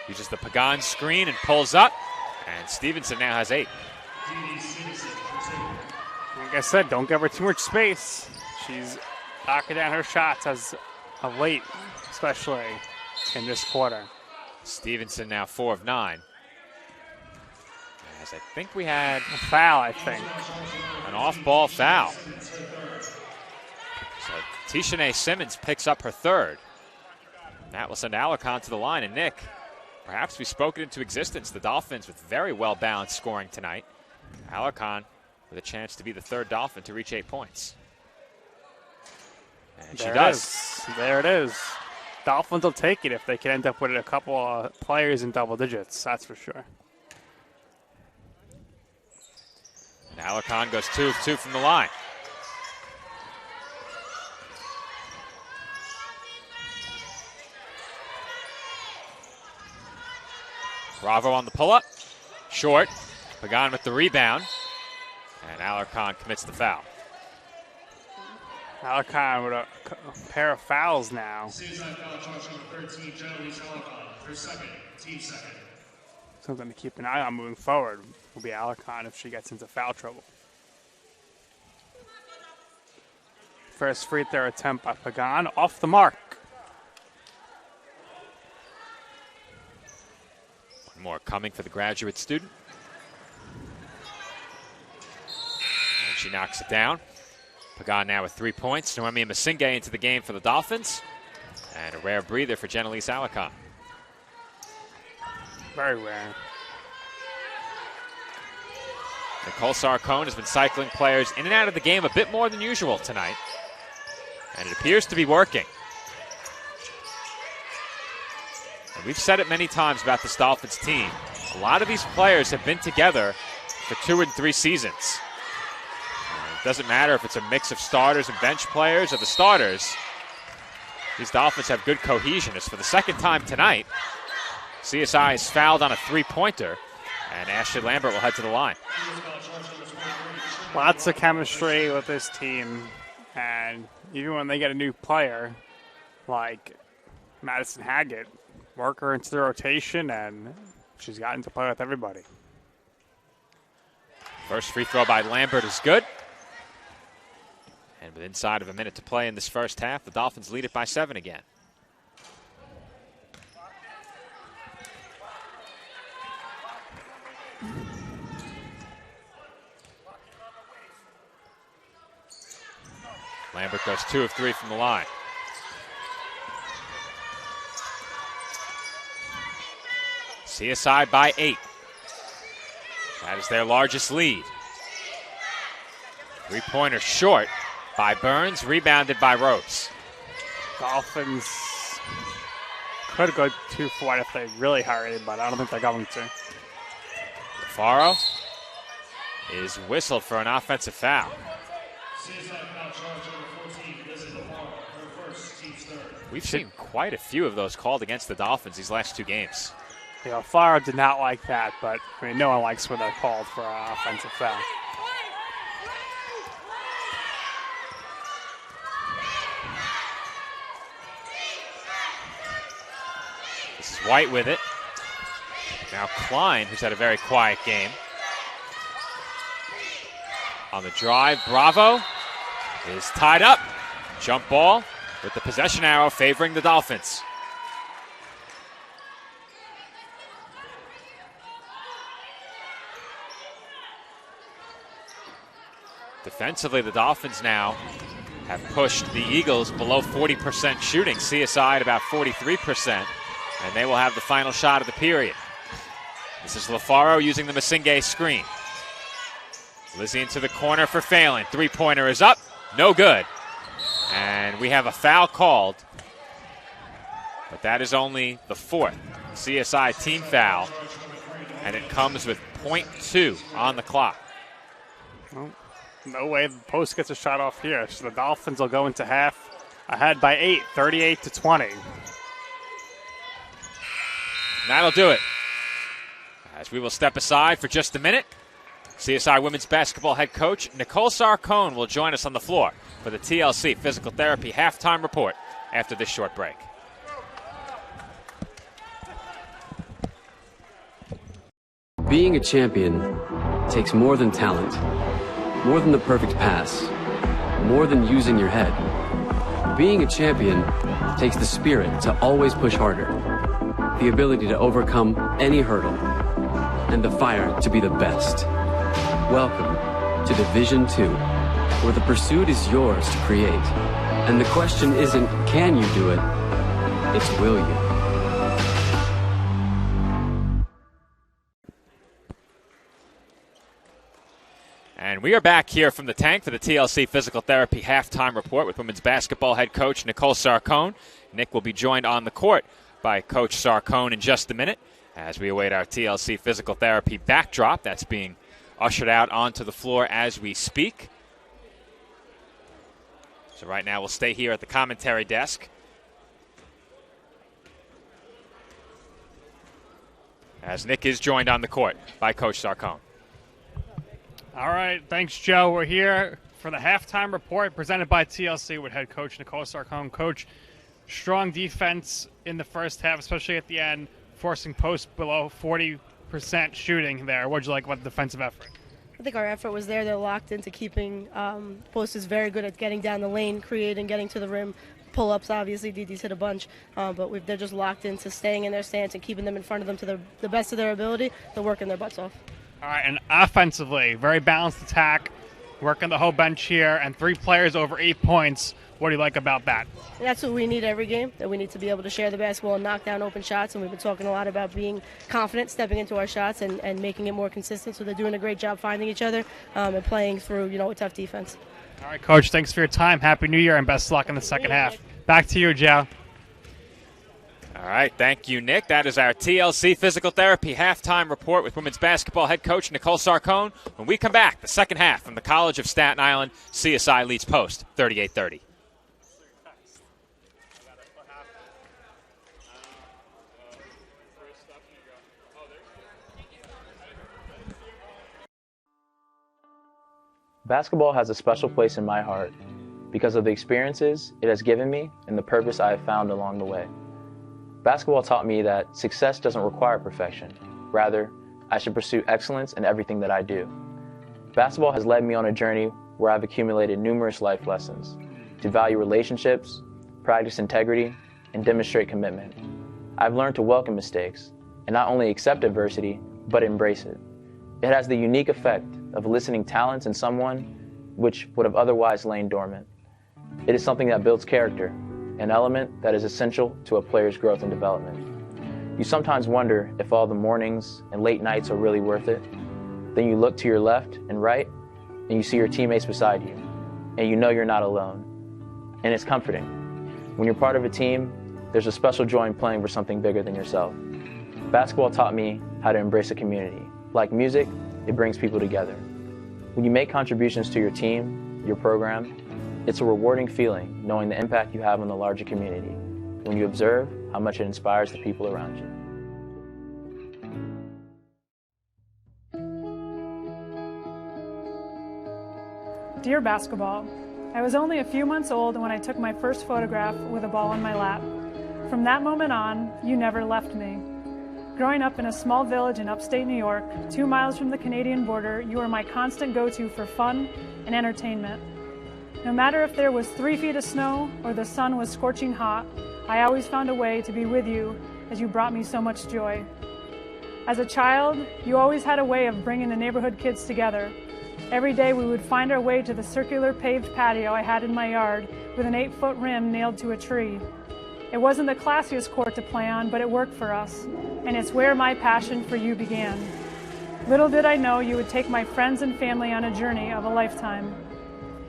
uses the Pagan screen and pulls up. And Stevenson now has 8. Like I said, don't give her too much space. She's knocking down her shots as of late, especially in this quarter. Stevenson now 4 of 9. As I think we had a foul, I think. An off-ball foul. So Tishane Simmons picks up her 3rd. That will send Alarcon to the line. And Nick, perhaps we spoke it into existence. The Dolphins with very well-balanced scoring tonight. Alarcon with a chance to be the 3rd Dolphin to reach 8 points. And she does. There it is. Dolphins will take it if they can end up with a couple of players in double digits, that's for sure. And Alarcon goes 2 of 2 from the line. Bravo on the pull-up. Short. Pagan with the rebound. And Alarcon commits the foul. Alarcon with a pair of fouls now. So something to keep an eye on moving forward will be Alarcon if she gets into foul trouble. First free throw attempt by Pagan, off the mark. One more coming for the graduate student. And she knocks it down. Pagan now with 3 points. Noemi Masinghe into the game for the Dolphins. And a rare breather for Jenelise Alarcon. Very rare. Nicole Sarcone has been cycling players in and out of the game a bit more than usual tonight. And it appears to be working. And we've said it many times about this Dolphins team. A lot of these players have been together for 2 and 3 seasons. It doesn't matter if it's a mix of starters and bench players or the starters. These Dolphins have good cohesion. As for the second time tonight, CSI is fouled on a 3-pointer, and Ashley Lambert will head to the line. Lots of chemistry with this team, and even when they get a new player like Madison Haggett, work her into the rotation, and she's gotten to play with everybody. First free throw by Lambert is good. And with inside of a minute to play in this first half, the Dolphins lead it by 7 again. Lambert goes 2 of 3 from the line. CSI by 8. That is their largest lead. 3-pointer short by Burns, rebounded by Rose. Dolphins could go 2 for 1 if they really hurry, but I don't think they're going to. Faro is whistled for an offensive foul. We've seen quite a few of those called against the Dolphins these last 2 games. You know, Faro did not like that, but I mean, no one likes when they're called for an offensive foul. This is White with it. Now Klein, who's had a very quiet game. On the drive, Bravo is tied up. Jump ball with the possession arrow favoring the Dolphins. Defensively, the Dolphins now have pushed the Eagles below 40% shooting. CSI at about 43%, and they will have the final shot of the period. This is LaFaro using the Masinghe screen. Lizzie into the corner for Phelan. 3-pointer is up, no good. And we have a foul called, but that is only the 4th CSI team foul, and it comes with .2 on the clock. Well, no way the post gets a shot off here. So the Dolphins will go into half ahead by 8, 38-20. That'll do it. As we will step aside for just a minute, CSI women's basketball head coach Nicole Sarcone will join us on the floor for the TLC Physical Therapy halftime report after this short break. Being a champion takes more than talent, more than the perfect pass, more than using your head. Being a champion takes the spirit to always push harder, the ability to overcome any hurdle, and the fire to be the best. Welcome to Division II, where the pursuit is yours to create. And the question isn't, can you do it? It's, will you? And we are back here from the tank for the TLC Physical Therapy halftime report with women's basketball head coach Nicole Sarcone. Nick will be joined on the court by Coach Sarcone in just a minute as we await our TLC Physical Therapy backdrop that's being ushered out onto the floor as we speak. So right now we'll stay here at the commentary desk. As Nick is joined on the court by Coach Sarcone. All right, thanks, Joe. We're here for the halftime report presented by TLC with head coach Nicole Sarcone. Coach, strong defense in the first half, especially at the end, forcing posts below 40% 100% shooting there. What'd you like about the defensive effort? I think our effort was there. They're locked into keeping Post is very good at getting down the lane, creating, getting to the rim. Pull-ups, obviously, DD's hit a bunch, but they're just locked into staying in their stance and keeping them in front of them to the best of their ability. They're working their butts off. All right, and offensively, very balanced attack, working the whole bench here, and 3 players over 8 points. What do you like about that? That's what we need every game, that we need to be able to share the basketball and knock down open shots, and we've been talking a lot about being confident, stepping into our shots, and making it more consistent, so they're doing a great job finding each other and playing through, a tough defense. All right, Coach, thanks for your time. Happy New Year, and best of luck in the second half. Back to you, Joe. All right, thank you, Nick. That is our TLC Physical Therapy halftime report with women's basketball head coach Nicole Sarcone. When we come back, the second half from the College of Staten Island, CSI leads Post 38-30. Basketball has a special place in my heart because of the experiences it has given me and the purpose I have found along the way. Basketball taught me that success doesn't require perfection. Rather, I should pursue excellence in everything that I do. Basketball has led me on a journey where I've accumulated numerous life lessons to value relationships, practice integrity, and demonstrate commitment. I've learned to welcome mistakes and not only accept adversity, but embrace it. It has the unique effect of eliciting talents in someone which would have otherwise lain dormant. It is something that builds character, an element that is essential to a player's growth and development. You sometimes wonder if all the mornings and late nights are really worth it. Then you look to your left and right, and you see your teammates beside you, and you know you're not alone. And it's comforting. When you're part of a team, there's a special joy in playing for something bigger than yourself. Basketball taught me how to embrace a community. Like music, it brings people together. When you make contributions to your team, your program, it's a rewarding feeling knowing the impact you have on the larger community when you observe how much it inspires the people around you. Dear basketball, I was only a few months old when I took my first photograph with a ball on my lap. From that moment on, you never left me. Growing up in a small village in upstate New York, 2 miles from the Canadian border, you were my constant go-to for fun and entertainment. No matter if there was 3 feet of snow or the sun was scorching hot, I always found a way to be with you as you brought me so much joy. As a child, you always had a way of bringing the neighborhood kids together. Every day we would find our way to the circular paved patio I had in my yard with an 8-foot rim nailed to a tree. It wasn't the classiest court to play on, but it worked for us, and it's where my passion for you began. Little did I know you would take my friends and family on a journey of a lifetime.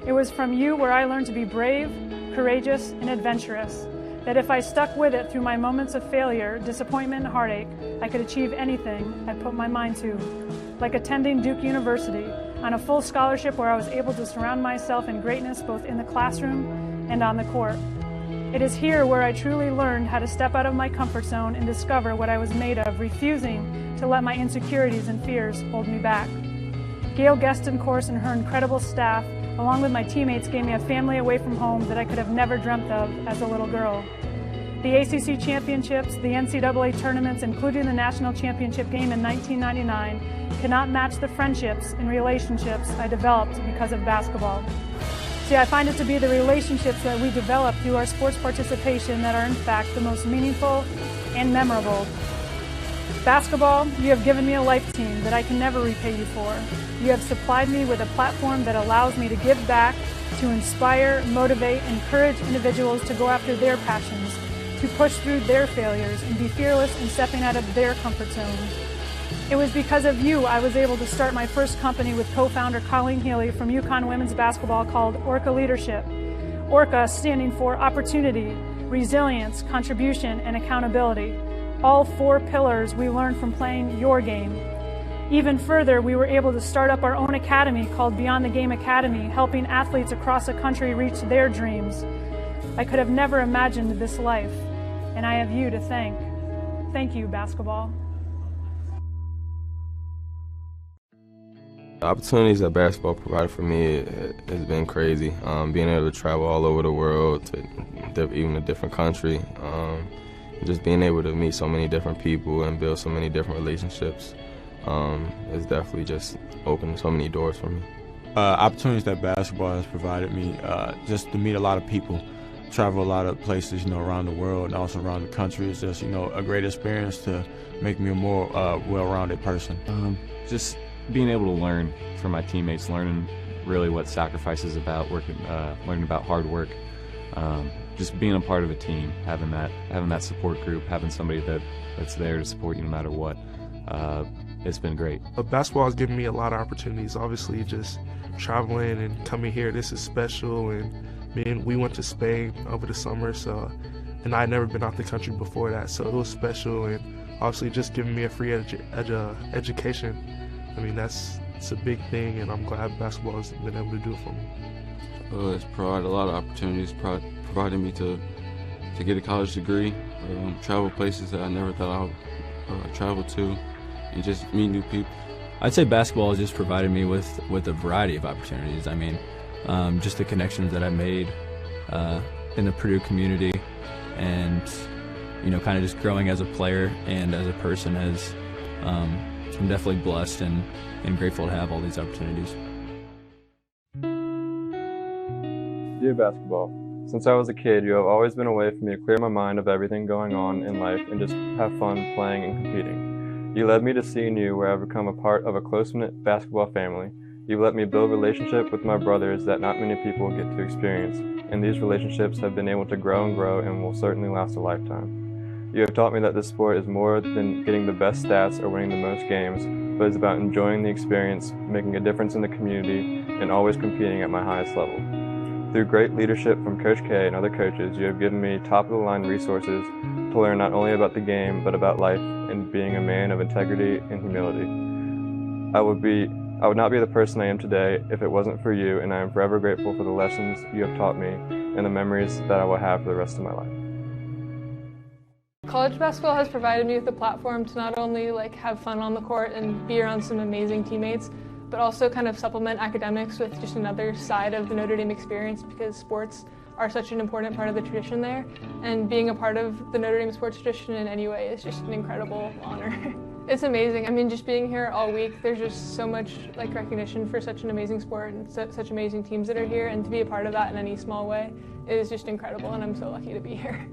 It was from you where I learned to be brave, courageous, and adventurous, that if I stuck with it through my moments of failure, disappointment, and heartache, I could achieve anything I put my mind to. Like attending Duke University on a full scholarship where I was able to surround myself in greatness both in the classroom and on the court. It is here where I truly learned how to step out of my comfort zone and discover what I was made of, refusing to let my insecurities and fears hold me back. Gail Gueston-Course and her incredible staff, along with my teammates, gave me a family away from home that I could have never dreamt of as a little girl. The ACC championships, the NCAA tournaments, including the national championship game in 1999, cannot match the friendships and relationships I developed because of basketball. See, I find it to be the relationships that we develop through our sports participation that are in fact the most meaningful and memorable. Basketball, you have given me a life team that I can never repay you for. You have supplied me with a platform that allows me to give back, to inspire, motivate, and encourage individuals to go after their passions, to push through their failures, and be fearless in stepping out of their comfort zones. It was because of you I was able to start my first company with co-founder Colleen Healy from UConn Women's Basketball called Orca Leadership. Orca standing for opportunity, resilience, contribution, and accountability. All 4 pillars we learned from playing your game. Even further, we were able to start up our own academy called Beyond the Game Academy, helping athletes across the country reach their dreams. I could have never imagined this life, and I have you to thank. Thank you, basketball. The opportunities that basketball provided for me has been crazy. Being able to travel all over the world, to even a different country, just being able to meet so many different people and build so many different relationships It's definitely just opened so many doors for me. Opportunities that basketball has provided me, just to meet a lot of people, travel a lot of places, around the world and also around the country. It's just, a great experience to make me a more well-rounded person. Just being able to learn from my teammates, learning really what sacrifice is about, learning about hard work, just being a part of a team, having that support group, having somebody that's there to support you no matter what. It's been great. Basketball has given me a lot of opportunities. Obviously, just traveling and coming here, this is special. And we went to Spain over the summer, and I had never been out the country before that, so it was special. And obviously, just giving me a free education. I mean, it's a big thing, and I'm glad basketball has been able to do it for me. It's provided a lot of opportunities, provided me to get a college degree, travel places that I never thought I would travel to, and just meet new people. I'd say basketball has just provided me with a variety of opportunities. I mean, just the connections that I made in the Purdue community, and kind of just growing as a player and as a person has. I'm definitely blessed and grateful to have all these opportunities. Dear basketball, since I was a kid, you have always been a way for me to clear my mind of everything going on in life and just have fun playing and competing. You led me to CNU, where I've become a part of a close-knit basketball family. You've let me build a relationship with my brothers that not many people get to experience, and these relationships have been able to grow and will certainly last a lifetime. You have taught me that this sport is more than getting the best stats or winning the most games, but it's about enjoying the experience, making a difference in the community, and always competing at my highest level. Through great leadership from Coach K and other coaches, you have given me top-of-the-line resources to learn not only about the game, but about life and being a man of integrity and humility. I would not be the person I am today if it wasn't for you, and I am forever grateful for the lessons you have taught me and the memories that I will have for the rest of my life. College basketball has provided me with a platform to not only have fun on the court and be around some amazing teammates, but also kind of supplement academics with just another side of the Notre Dame experience, because sports are such an important part of the tradition there, and being a part of the Notre Dame sports tradition in any way is just an incredible honor. It's amazing. I mean, just being here all week, there's just so much recognition for such an amazing sport and such amazing teams that are here, and to be a part of that in any small way is just incredible, and I'm so lucky to be here.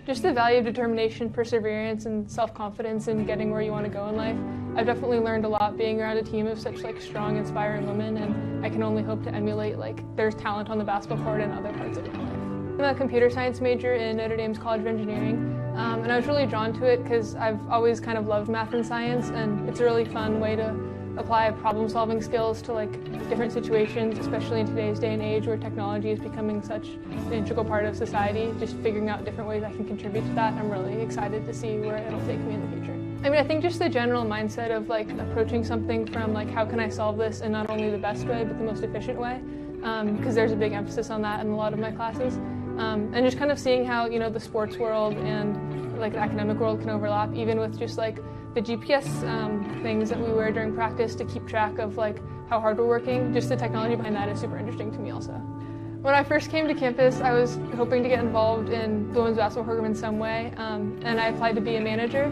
Just the value of determination, perseverance, and self-confidence in getting where you want to go in life. I've definitely learned a lot being around a team of such strong, inspiring women, and I can only hope to emulate there's talent on the basketball court in other parts of my life. I'm a computer science major in Notre Dame's College of Engineering, and I was really drawn to it because I've always kind of loved math and science, and it's a really fun way to apply problem-solving skills to different situations, especially in today's day and age where technology is becoming such an integral part of society. Just figuring out different ways I can contribute to that. I'm really excited to see where it'll take me in the future. I mean, I think just the general mindset of approaching something from how can I solve this in not only the best way but the most efficient way, because there's a big emphasis on that in a lot of my classes, and just kind of seeing how the sports world and the academic world can overlap, even with just the GPS things that we wear during practice to keep track of how hard we're working. Just the technology behind that is super interesting to me also. When I first came to campus, I was hoping to get involved in the women's basketball program in some way, and I applied to be a manager,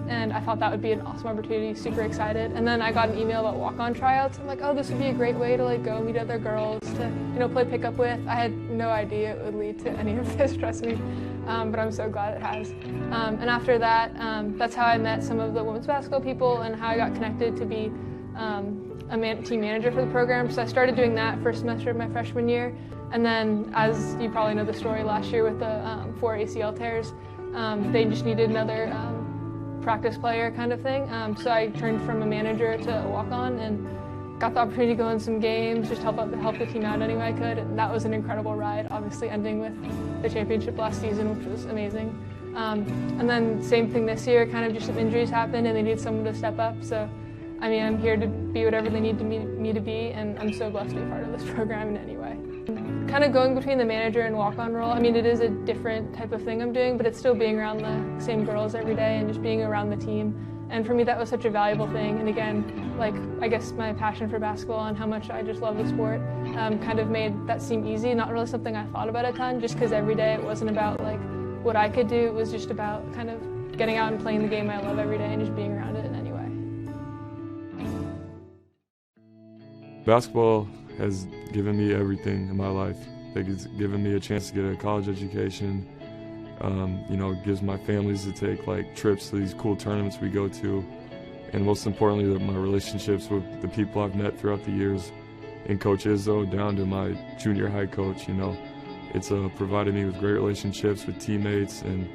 and I thought that would be an awesome opportunity, super excited. And then I got an email about walk-on tryouts. I'm like, oh, this would be a great way to go meet other girls, to play pickup with. I had no idea it would lead to any of this, trust me, but I'm so glad it has. And after that, that's how I met some of the women's basketball people and how I got connected to be a team manager for the program. So I started doing that first semester of my freshman year, and then, as you probably know the story, last year with the 4 ACL tears, they just needed another practice player kind of thing. So I turned from a manager to a walk-on and got the opportunity to go in some games, just help the team out any way I could, and that was an incredible ride, obviously ending with the championship last season, which was amazing. And then same thing this year, kind of just some injuries happened and they needed someone to step up. So, I mean, I'm here to be whatever they need me to be, and I'm so blessed to be part of this program in any way. Kind of going between the manager and walk-on role, I mean, it is a different type of thing I'm doing, but it's still being around the same girls every day and just being around the team. And for me, that was such a valuable thing. And again, I guess my passion for basketball and how much I just love the sport kind of made that seem easy. Not really something I thought about a ton, just because every day it wasn't about what I could do. It was just about kind of getting out and playing the game I love every day and just being around it in any way. Basketball has given me everything in my life. It's given me a chance to get a college education. Gives my families to take like trips to these cool tournaments we go to, and most importantly, my relationships with the people I've met throughout the years, and Coach Izzo down to my junior high coach. It's provided me with great relationships with teammates and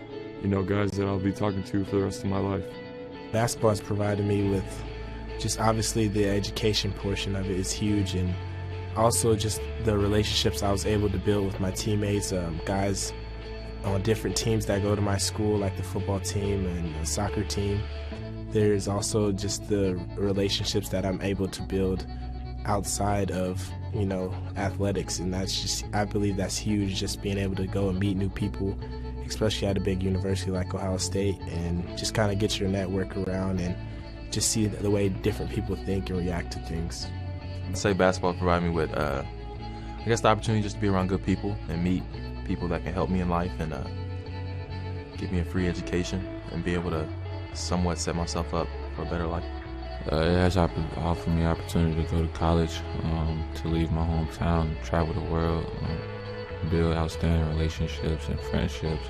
guys that I'll be talking to for the rest of my life. Basketball has provided me with just obviously the education portion of it is huge, and also just the relationships I was able to build with my teammates, guys on different teams that go to my school, like the football team and the soccer team. There's also just the relationships that I'm able to build outside of, athletics, and I believe that's huge, just being able to go and meet new people, especially at a big university like Ohio State, and just kind of get your network around and just see the way different people think and react to things. I'd say basketball provided me with, the opportunity just to be around good people and meet people that can help me in life and give me a free education and be able to somewhat set myself up for a better life. It has offered me the opportunity to go to college, to leave my hometown, travel the world, build outstanding relationships and friendships.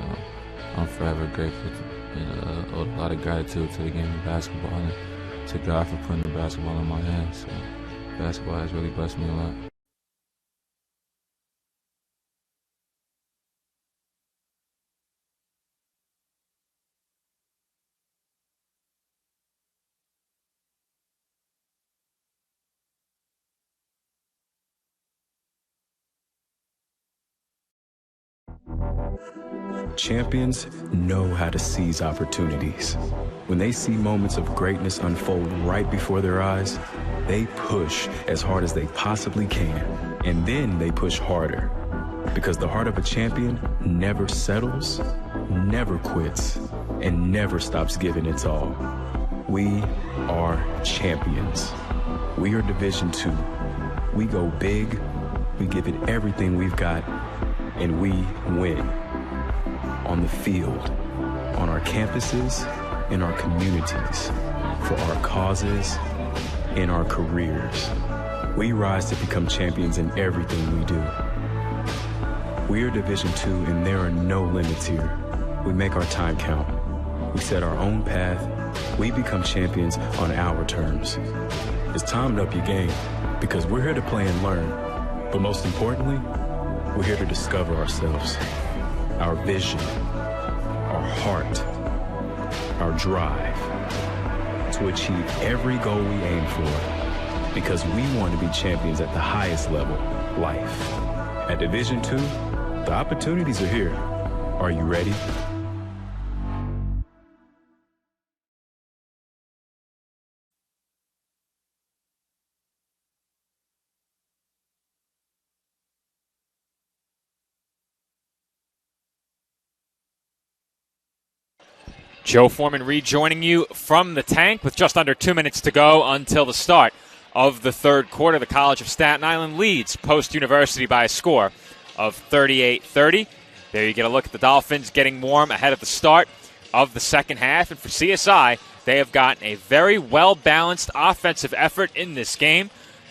I'm forever grateful and a lot of gratitude to the game of basketball and to God for putting the basketball in my hands. So basketball has really blessed me a lot. Champions know how to seize opportunities. When they see moments of greatness unfold right before their eyes, they push as hard as they possibly can, and then they push harder. Because the heart of a champion never settles, never quits, and never stops giving its all. We are champions. We are Division II. We go big, we give it everything we've got, and we win. On the field, on our campuses, in our communities, for our causes, in our careers. We rise to become champions in everything we do. We are Division II, and there are no limits here. We make our time count. We set our own path. We become champions on our terms. It's time to up your game, because we're here to play and learn. But most importantly, we're here to discover ourselves, our vision, our heart, our drive, to achieve every goal we aim for, because we want to be champions at the highest level, life. At Division II, the opportunities are here. Are you ready? Joe Foreman rejoining you from the tank with just under 2 minutes to go until the start of the third quarter. The College of Staten Island leads Post University by a score of 38-30. There you get a look at the Dolphins getting warm ahead of the start of the second half. And for CSI, they have gotten a very well-balanced offensive effort in this game,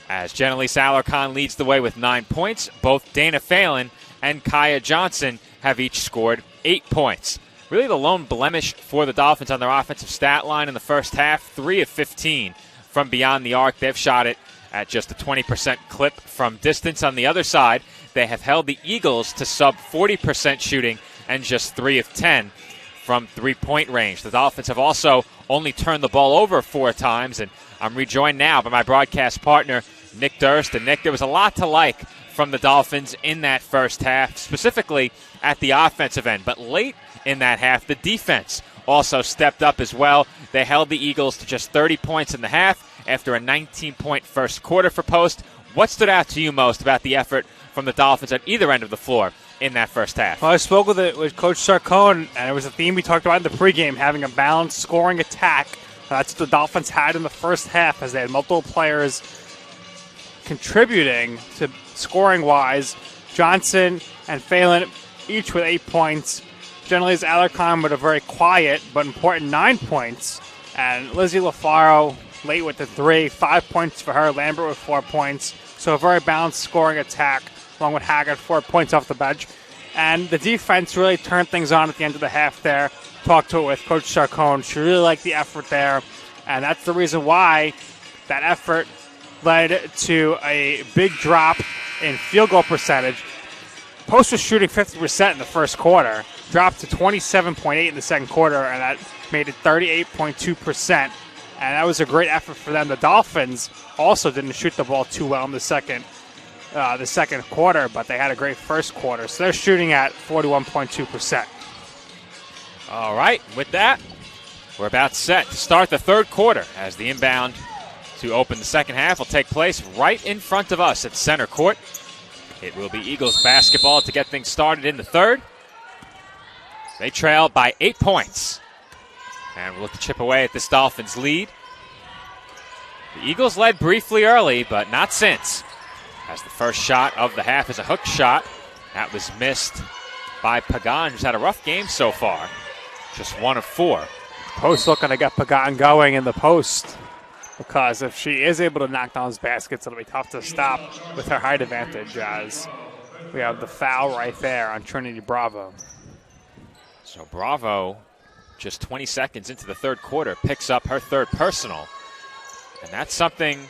as Jenelise Alarcon leads the way with 9 points. Both Dana Phelan and Kaya Johnson have each scored 8 points. Really the lone blemish for the Dolphins on their offensive stat line in the first half, 3 of 15 from beyond the arc. They've shot it at just a 20% clip from distance. On the other side, they have held the Eagles to sub 40% shooting and just 3 of 10 from three-point range. The Dolphins have also only turned the ball over 4 times, and I'm rejoined now by my broadcast partner, Nick Durst. And Nick, there was a lot to like from the Dolphins in that first half, specifically at the offensive end, but late in that half, the defense also stepped up as well. They held the Eagles to just 30 points in the half after a 19-point first quarter for Post. What stood out to you most about the effort from the Dolphins at either end of the floor in that first half? Well, I spoke with Coach Sarcone, and it was a theme we talked about in the pregame, having a balanced scoring attack. That's what the Dolphins had in the first half, as they had multiple players contributing to scoring-wise. Johnson and Phelan each with 8 points. Jenelise Alarcon with a very quiet but important 9 points. And Lizzie LaFaro late with the 3. 5 points for her. Lambert with 4 points. So a very balanced scoring attack, along with Haggard, 4 points off the bench. And the defense really turned things on at the end of the half there. Talked to it with Coach Sarcone. She really liked the effort there. And that's the reason why that effort led to a big drop in field goal percentage. Post was shooting 50% in the first quarter, dropped to 27.8 in the second quarter, and that made it 38.2%. And that was a great effort for them. The Dolphins also didn't shoot the ball too well in the second quarter, but they had a great first quarter. So they're shooting at 41.2%. All right, with that, we're about set to start the third quarter as the inbound to open the second half will take place right in front of us at center court. It will be Eagles basketball to get things started in the third. They trail by 8 points. And we'll look to chip away at this Dolphins lead. The Eagles led briefly early, but not since. As the first shot of the half is a hook shot. That was missed by Pagan, who's had a rough game so far. Just 1 of 4. Post looking to get Pagan going in the post, because if she is able to knock down those baskets, it'll be tough to stop with her height advantage, as we have the foul right there on Trinity Bravo. So Bravo, just 20 seconds into the third quarter, picks up her third personal. And that's something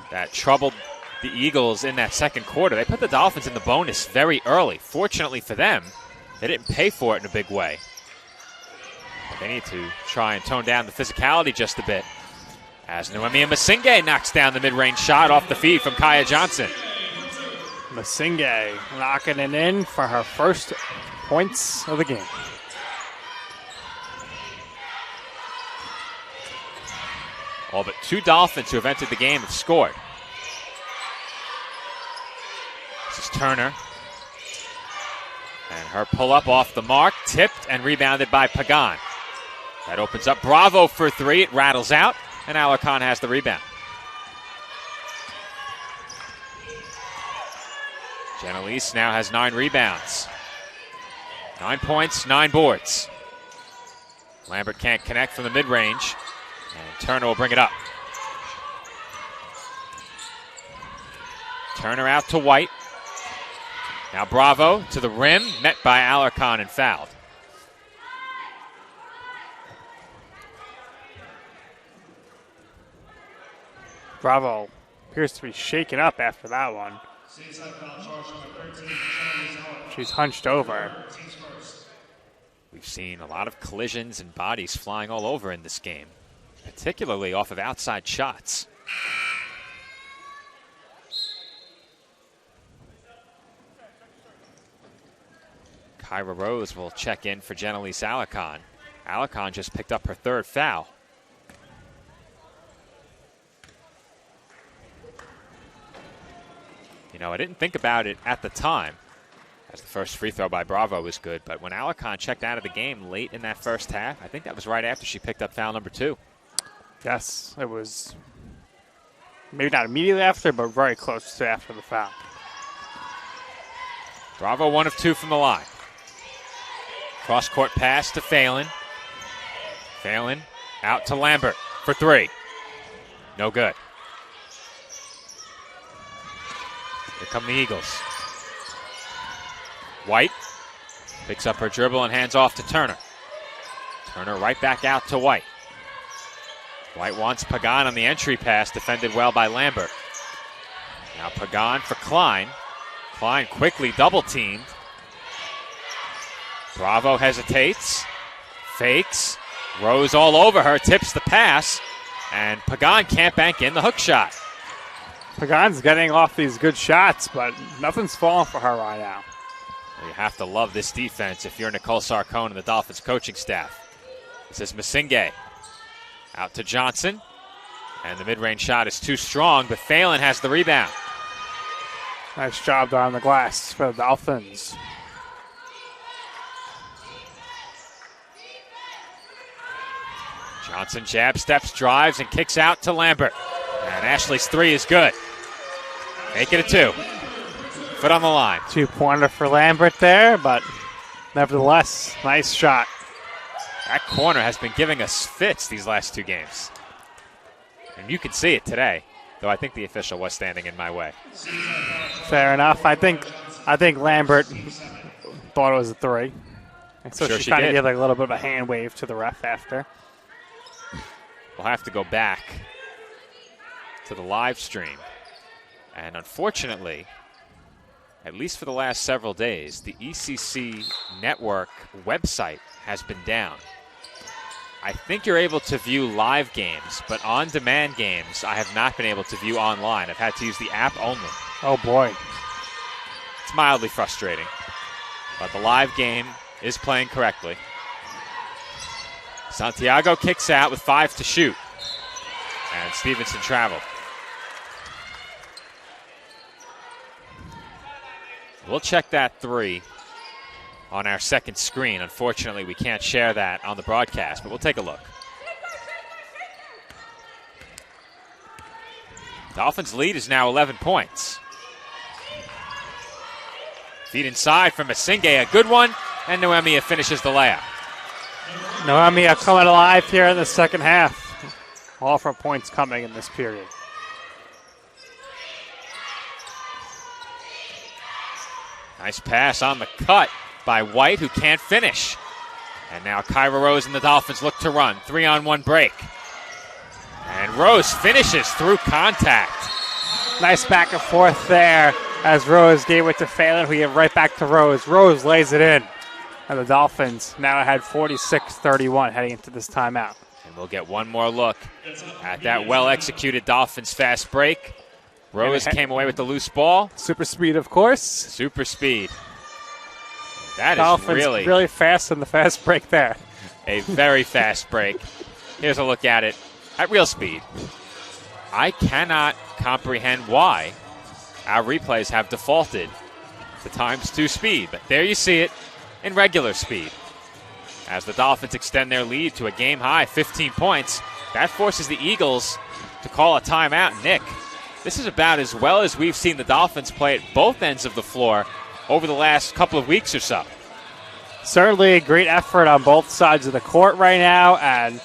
that troubled the Eagles in that second quarter. They put the Dolphins in the bonus very early. Fortunately for them, they didn't pay for it in a big way. But they need to try and tone down the physicality just a bit, as Noemi Masinge knocks down the mid-range shot off the feed from Kaya Johnson. Masinge knocking it in for her first points of the game. All but 2 Dolphins who have entered the game have scored. This is Turner. And her pull-up off the mark, tipped and rebounded by Pagan. That opens up Bravo for 3. It rattles out, and Alarcon has the rebound. Genelise now has 9 rebounds. 9 points, 9 boards. Lambert can't connect from the mid-range, and Turner will bring it up. Turner out to White. Now Bravo to the rim, met by Alarcon and fouled. Bravo appears to be shaken up after that one. She's hunched over. We've seen a lot of collisions and bodies flying all over in this game, particularly off of outside shots. Kyra Rose will check in for Genelise Alarcon. Alarcon just picked up her third foul. You know, I didn't think about it at the time, as the first free throw by Bravo was good, but when Alarcon checked out of the game late in that first half, I think that was right after she picked up foul number 2. Yes, it was maybe not immediately after, but very close to after the foul. Bravo 1 of 2 from the line. Cross-court pass to Phelan. Phelan out to Lambert for 3. No good. Here come the Eagles. White picks up her dribble and hands off to Turner. Turner right back out to White. White wants Pagan on the entry pass, defended well by Lambert. Now Pagan for Klein. Klein quickly double-teamed. Bravo hesitates, fakes, Rose all over her, tips the pass, and Pagan can't bank in the hook shot. Pagan's getting off these good shots, but nothing's falling for her right now. Well, you have to love this defense if you're Nicole Sarcone and the Dolphins coaching staff. This is Masinge. Out to Johnson, and the mid-range shot is too strong, but Phelan has the rebound. Nice job on the glass for the Dolphins. Johnson jab steps, drives, and kicks out to Lambert. And Ashley's 3 is good. Make it a 2. Foot on the line. 2-pointer for Lambert there, but nevertheless, nice shot. That corner has been giving us fits these last 2 games. And you can see it today, though I think the official was standing in my way. Fair enough. I think Lambert thought it was a 3. And so Sure she she kind of did. gave like a little bit of a hand wave to the ref after. We'll have to go back to the live stream. And unfortunately, at least for the last several days, the ECC network website has been down. I think you're able to view live games, but on-demand games I have not been able to view online. I've had to use the app only. Oh, boy. It's mildly frustrating. But the live game is playing correctly. Santiago kicks out with 5 to shoot. And Stevenson traveled. We'll check that 3 on our second screen. Unfortunately, we can't share that on the broadcast, but we'll take a look. Dolphins' lead is now 11 points. Feed inside from Masinge, a good one, and Noemia finishes the layup. Noemia coming alive here in the second half. All for points coming in this period. Nice pass on the cut by White, who can't finish. And now Kyra Rose and the Dolphins look to run. 3-on-1 break. And Rose finishes through contact. Nice back and forth there as Rose gave it to Phelan, who gave right back to Rose. Rose lays it in. And the Dolphins now had 46-31 heading into this timeout. And we'll get one more look at that well-executed Dolphins fast break. Rose came away with the loose ball. Super speed, of course. Super speed. That Dolphins is really fast in the fast break there. A very fast break. Here's a look at it at real speed. I cannot comprehend why our replays have defaulted to ×2 speed, but there you see it in regular speed. As the Dolphins extend their lead to a game-high 15 points, that forces the Eagles to call a timeout. Nick, this is about as well as we've seen the Dolphins play at both ends of the floor over the last couple of weeks or so. Certainly a great effort on both sides of the court right now, and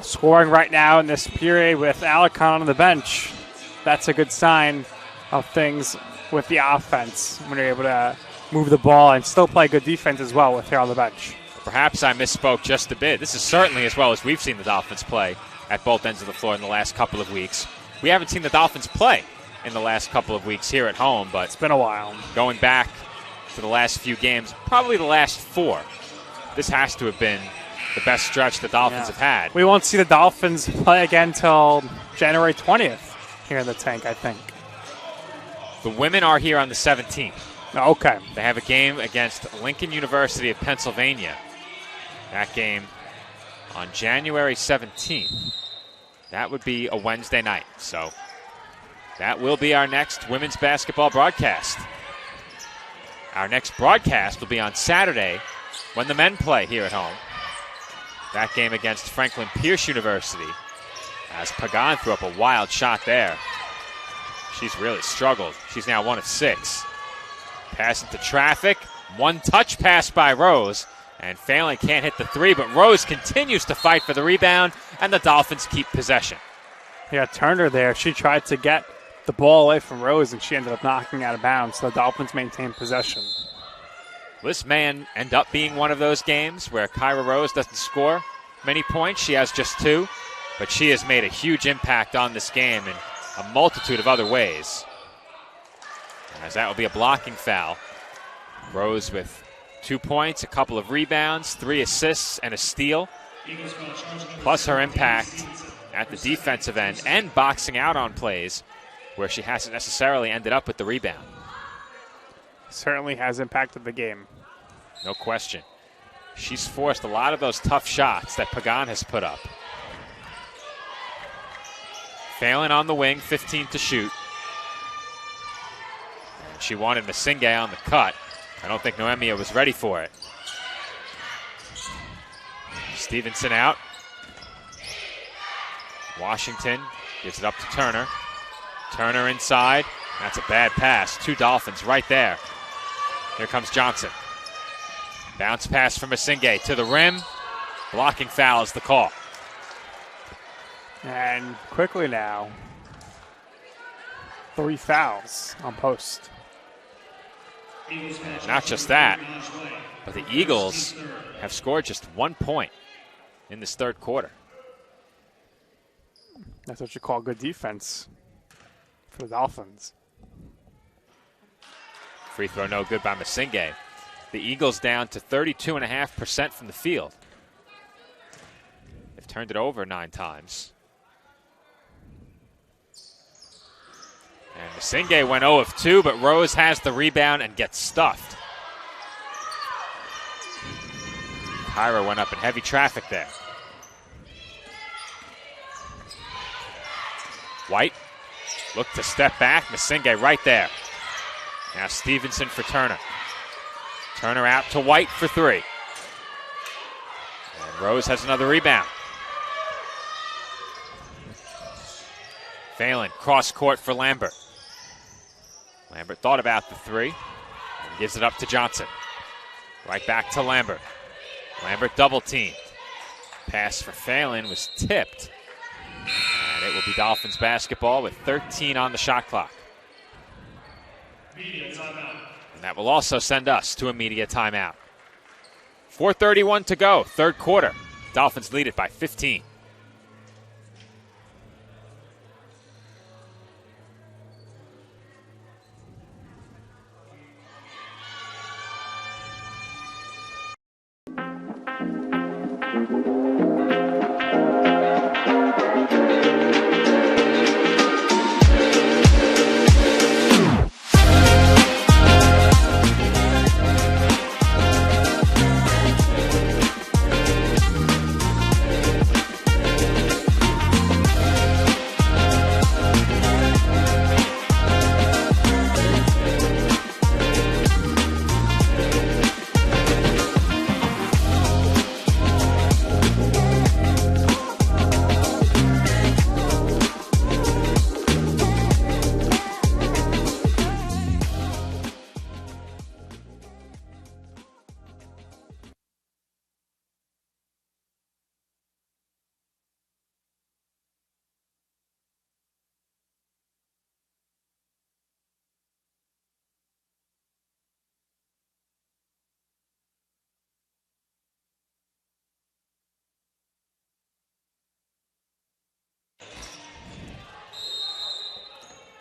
scoring right now in this period with Alarcon on the bench. That's a good sign of things with the offense when you're able to move the ball and still play good defense as well with her on the bench. Perhaps I misspoke just a bit. This is certainly as well as we've seen the Dolphins play at both ends of the floor in the last couple of weeks. We haven't seen the Dolphins play in the last couple of weeks here at home, but it's been a while. Going back to the last few games, probably the last 4, this has to have been the best stretch the Dolphins have had. We won't see the Dolphins play again until January 20th here in the tank, I think. The women are here on the 17th. Okay. They have a game against Lincoln University of Pennsylvania. That game on January 17th. That would be a Wednesday night. So that will be our next women's basketball broadcast. Our next broadcast will be on Saturday when the men play here at home. That game against Franklin Pierce University, as Pagan threw up a wild shot there. She's really struggled. She's now 1 of 6. Pass into traffic. One touch pass by Rose. And Phelan can't hit the 3, but Rose continues to fight for the rebound, and the Dolphins keep possession. Yeah, Turner there. She tried to get the ball away from Rose, and she ended up knocking out of bounds. So the Dolphins maintain possession. This may end up being one of those games where Kyra Rose doesn't score many points. She has just 2, but she has made a huge impact on this game in a multitude of other ways. As that will be a blocking foul. Rose with 2 points, a couple of rebounds, 3 assists, and a steal. Plus her impact at the defensive end and boxing out on plays where she hasn't necessarily ended up with the rebound. Certainly has impacted the game. No question. She's forced a lot of those tough shots that Pagan has put up. Phelan on the wing, 15 to shoot. And she wanted Masinge on the cut. I don't think Noemia was ready for it. Stevenson out. Washington gives it up to Turner. Turner inside. That's a bad pass. 2 Dolphins right there. Here comes Johnson. Bounce pass from Masinge to the rim. Blocking foul is the call. And quickly now, 3 fouls on post. Not just that, but the Eagles have scored just 1 point in this third quarter. That's what you call good defense for the Dolphins. Free throw no good by Masinghe. The Eagles down to 32.5% from the field. They've turned it over 9 times. And Masinghe went 0 of 2, but Rose has the rebound and gets stuffed. Kyra went up in heavy traffic there. White looked to step back. Masinghe right there. Now Stevenson for Turner. Turner out to White for 3. And Rose has another rebound. Phelan cross court for Lambert. Lambert thought about the 3 and gives it up to Johnson. Right back to Lambert. Lambert double teamed. Pass for Phelan was tipped. And it will be Dolphins basketball with 13 on the shot clock. And that will also send us to a media timeout. 4:31 to go, third quarter. Dolphins lead it by 15.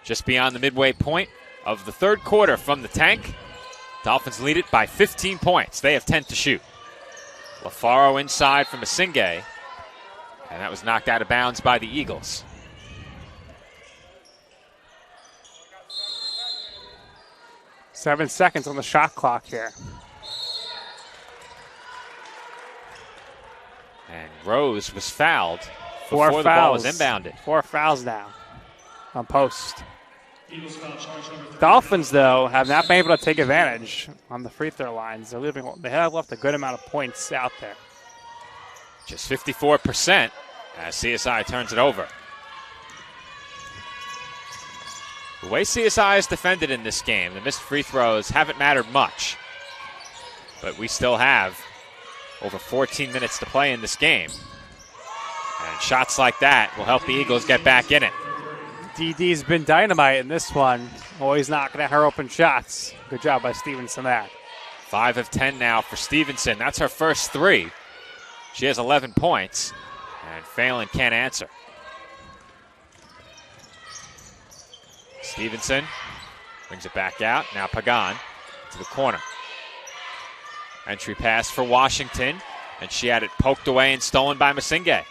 Just beyond the midway point of the third quarter from the tank. Dolphins lead it by 15 points. They have 10 to shoot. LaFaro inside from Masinghe. And that was knocked out of bounds by the Eagles. Seven seconds on the shot clock here. And Rose was fouled before the ball was inbounded. 4 fouls now on post. Dolphins, though, have not been able to take advantage on the free throw lines. They have left a good amount of points out there. Just 54% as CSI turns it over. The way CSI has defended in this game, the missed free throws haven't mattered much. But we still have over 14 minutes to play in this game. And shots like that will help the Eagles get back in it. DD's been dynamite in this one. Always knocking at her open shots. Good job by Stevenson there. 5 of 10 now for Stevenson. That's her first 3. She has 11 points. And Phelan can't answer. Stevenson brings it back out. Now Pagan to the corner. Entry pass for Washington. And she had it poked away and stolen by Masinghe.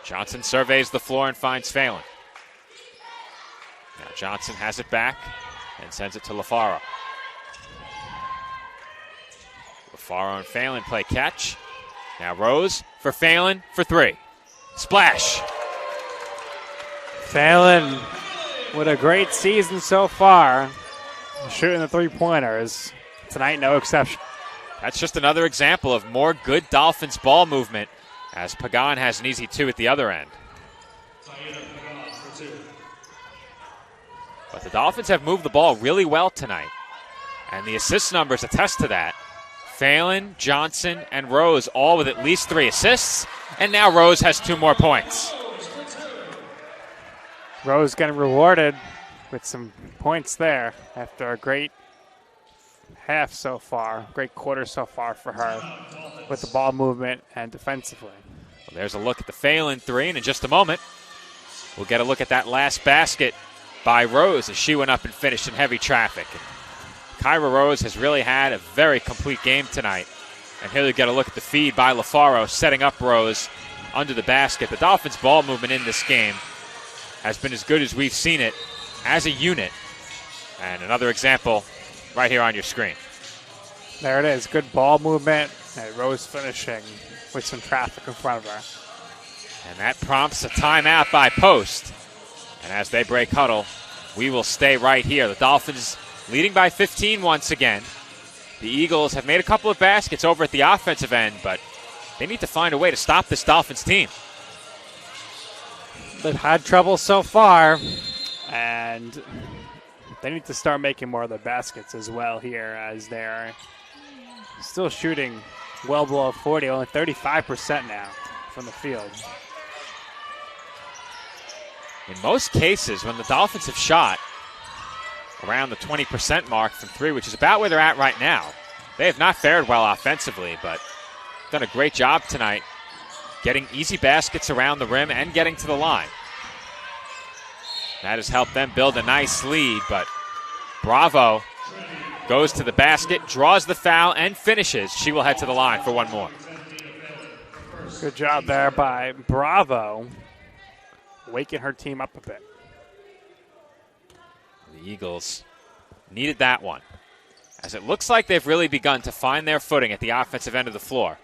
Johnson surveys the floor and finds Phelan. Now Johnson has it back and sends it to LaFaro. LaFaro and Phelan play catch. Now Rose for Phelan for 3. Splash! Phelan with a great season so far. Shooting the 3-pointers. Tonight, no exception. That's just another example of more good Dolphins ball movement as Pagan has an easy 2 at the other end. But the Dolphins have moved the ball really well tonight. And the assist numbers attest to that. Phelan, Johnson, and Rose all with at least 3 assists. And now Rose has 2 more points. Rose getting rewarded with some points there after a great half so far, great quarter so far for her with the ball movement and defensively. Well, there's a look at the Phelan 3, and in just a moment, we'll get a look at that last basket by Rose as she went up and finished in heavy traffic. And Kyra Rose has really had a very complete game tonight. And here we get a look at the feed by LaFaro, setting up Rose under the basket. The Dolphins' ball movement in this game has been as good as we've seen it as a unit. And another example right here on your screen. There it is, good ball movement, and Rose finishing with some traffic in front of her. And that prompts a timeout by Post. And as they break huddle, we will stay right here. The Dolphins leading by 15 once again. The Eagles have made a couple of baskets over at the offensive end, but they need to find a way to stop this Dolphins team. They've had trouble so far, and they need to start making more of the baskets as well here, as they're still shooting well below 40, only 35% now from the field. In most cases, when the Dolphins have shot around the 20% mark from 3, which is about where they're at right now, they have not fared well offensively, but done a great job tonight getting easy baskets around the rim and getting to the line. That has helped them build a nice lead, but Bravo goes to the basket, draws the foul, and finishes. She will head to the line for one more. Good job there by Bravo, waking her team up a bit. The Eagles needed that one, as it looks like they've really begun to find their footing at the offensive end of the floor.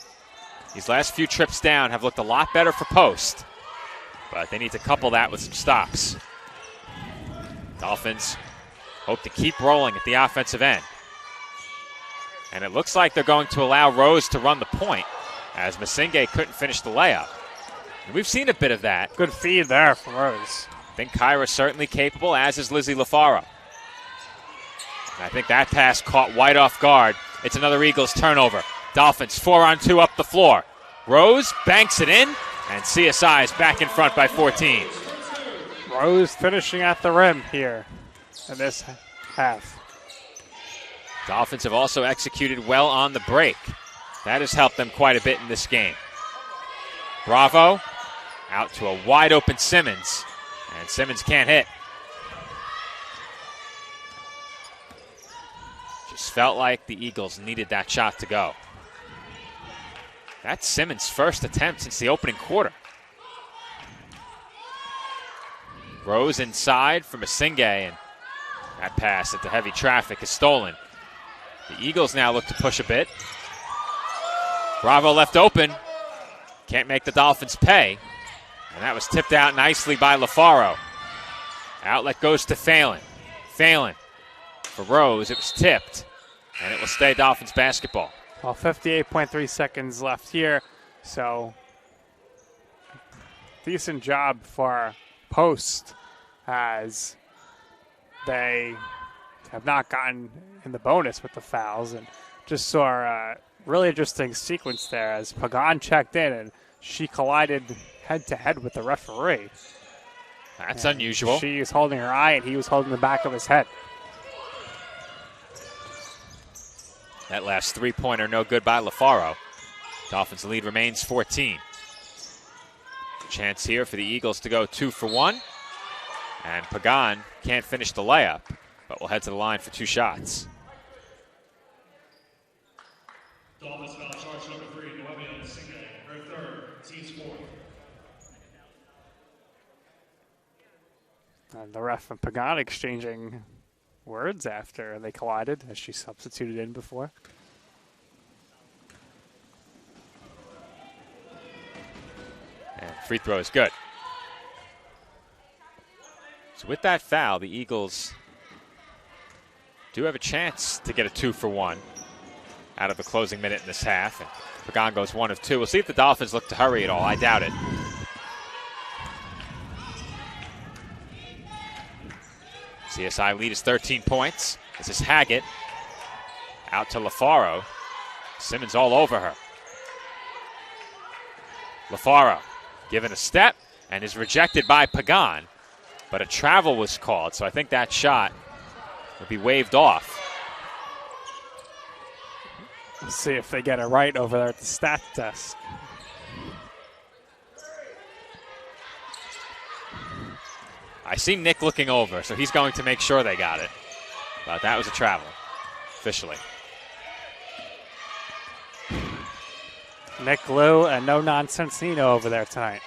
These last few trips down have looked a lot better for Post, but they need to couple that with some stops. Dolphins hope to keep rolling at the offensive end. And it looks like they're going to allow Rose to run the point, as Masinghe couldn't finish the layup. And we've seen a bit of that. Good feed there from Rose. I think Kyra's certainly capable, as is Lizzie LaFaro. And I think that pass caught White off guard. It's another Eagles turnover. Dolphins 4-on-2 up the floor. Rose banks it in, and CSI is back in front by 14. Rose finishing at the rim here in this half. Dolphins have also executed well on the break. That has helped them quite a bit in this game. Bravo out to a wide open Simmons, and Simmons can't hit. Just felt like the Eagles needed that shot to go. That's Simmons' first attempt since the opening quarter. Rose inside for Masinghe, and that pass into heavy traffic is stolen. The Eagles now look to push a bit. Bravo left open. Can't make the Dolphins pay. And that was tipped out nicely by LaFaro. Outlet goes to Phelan. Phelan for Rose. It was tipped. And it will stay Dolphins basketball. Well, 58.3 seconds left here. So, decent job for Post, as they have not gotten in the bonus with the fouls. And just saw a really interesting sequence there as Pagan checked in and she collided head-to-head with the referee. That's unusual. She was holding her eye and he was holding the back of his head. That last three-pointer no good by LaFaro. Dolphins lead remains 14. Chance here for the Eagles to go 2 for 1. And Pagan can't finish the layup, but will head to the line for 2 shots. Dolphins foul charge number 3, Noemi Masinghe, her third, team's fourth. And the ref and Pagan exchanging words after they collided, as she substituted in before. And free throw is good. So with that foul, the Eagles do have a chance to get a 2 for 1 out of the closing minute in this half. And Pagan goes 1 of 2. We'll see if the Dolphins look to hurry at all. I doubt it. CSI lead is 13 points. This is Haggett. Out to LaFaro. Simmons all over her. LaFaro given a step and is rejected by Pagan. But a travel was called, so I think that shot will be waved off. Let's see if they get it right over there at the stat desk. I see Nick looking over, so he's going to make sure they got it. But that was a travel, officially. Nick Lou and no nonsense Nino over there tonight.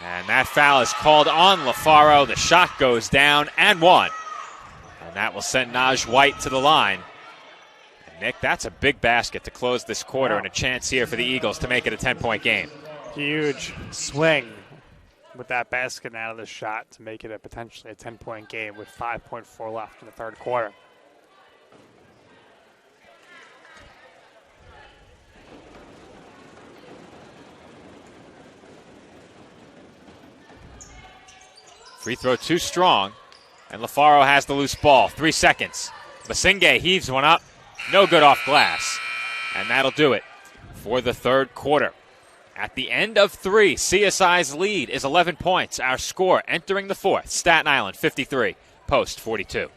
And that foul is called on LaFaro. The shot goes down and one. And that will send Naj White to the line. And Nick, that's a big basket to close this quarter and a chance here for the Eagles to make it a 10-point game. Huge swing with that basket out of the shot to make it a potentially a 10-point game with 5.4 left in the third quarter. Free throw too strong, and LaFaro has the loose ball. 3 seconds. Masinghe heaves one up. No good off glass. And that'll do it for the third quarter. At the end of 3, CSI's lead is 11 points. Our score entering the fourth, Staten Island 53, Post 42.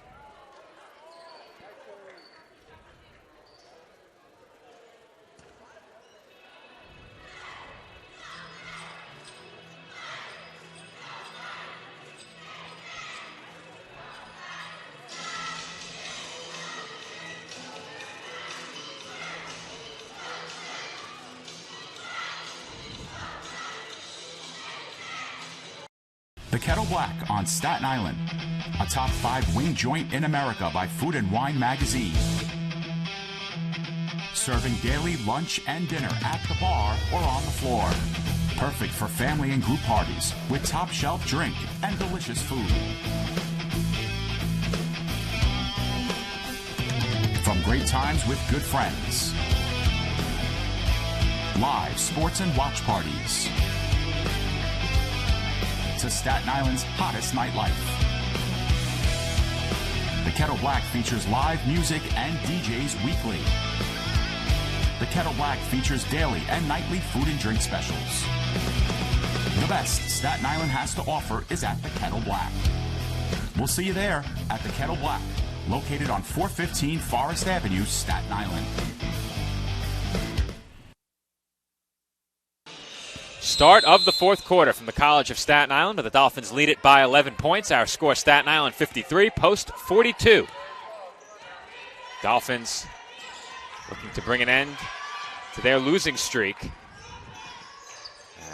The Kettle Black on Staten Island, a top 5 wing joint in America by Food and Wine magazine. Serving daily lunch and dinner at the bar or on the floor. Perfect for family and group parties with top shelf drink and delicious food. From great times with good friends. Live sports and watch parties. To Staten Island's hottest nightlife. The Kettle Black features live music and DJs weekly. The Kettle Black features daily and nightly food and drink specials. The best Staten Island has to offer is at the Kettle Black. We'll see you there at the Kettle Black, located on 415 Forest Avenue, Staten Island. Start of the fourth quarter from the College of Staten Island. The Dolphins lead it by 11 points. Our score, Staten Island 53, Post 42. Dolphins looking to bring an end to their losing streak.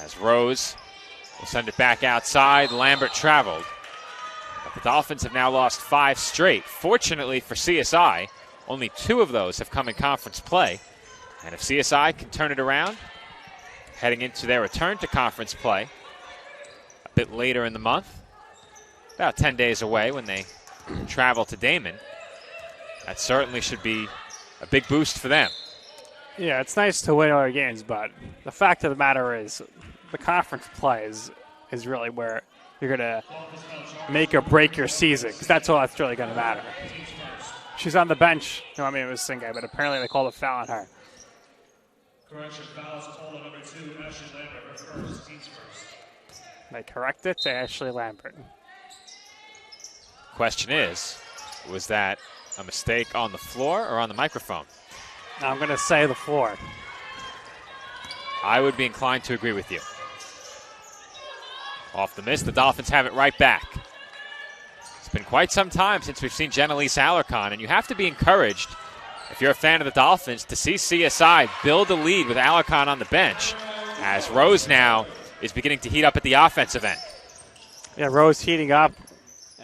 As Rose will send it back outside. Lambert traveled. But the Dolphins have now lost 5 straight. Fortunately for CSI, only 2 of those have come in conference play. And if CSI can turn it around, heading into their return to conference play a bit later in the month, about 10 days away when they travel to Damon, that certainly should be a big boost for them. Yeah, it's nice to win other games, but the fact of the matter is the conference play is really where you're going to make or break your season, because that's all that's really going to matter. She's on the bench. No, I mean, it was Masinghe, but apparently they called a foul on her. Correction, fouls called on number 2, Ashley Lambert, her first, team's first. They correct it to Ashley Lambert. Question is, was that a mistake on the floor or on the microphone? I'm going to say the floor. I would be inclined to agree with you. Off the miss, the Dolphins have it right back. It's been quite some time since we've seen Jenalise Alarcon, and you have to be encouraged, if you're a fan of the Dolphins, to see CSI build a lead with Alarcon on the bench, as Rose now is beginning to heat up at the offensive end. Yeah, Rose heating up,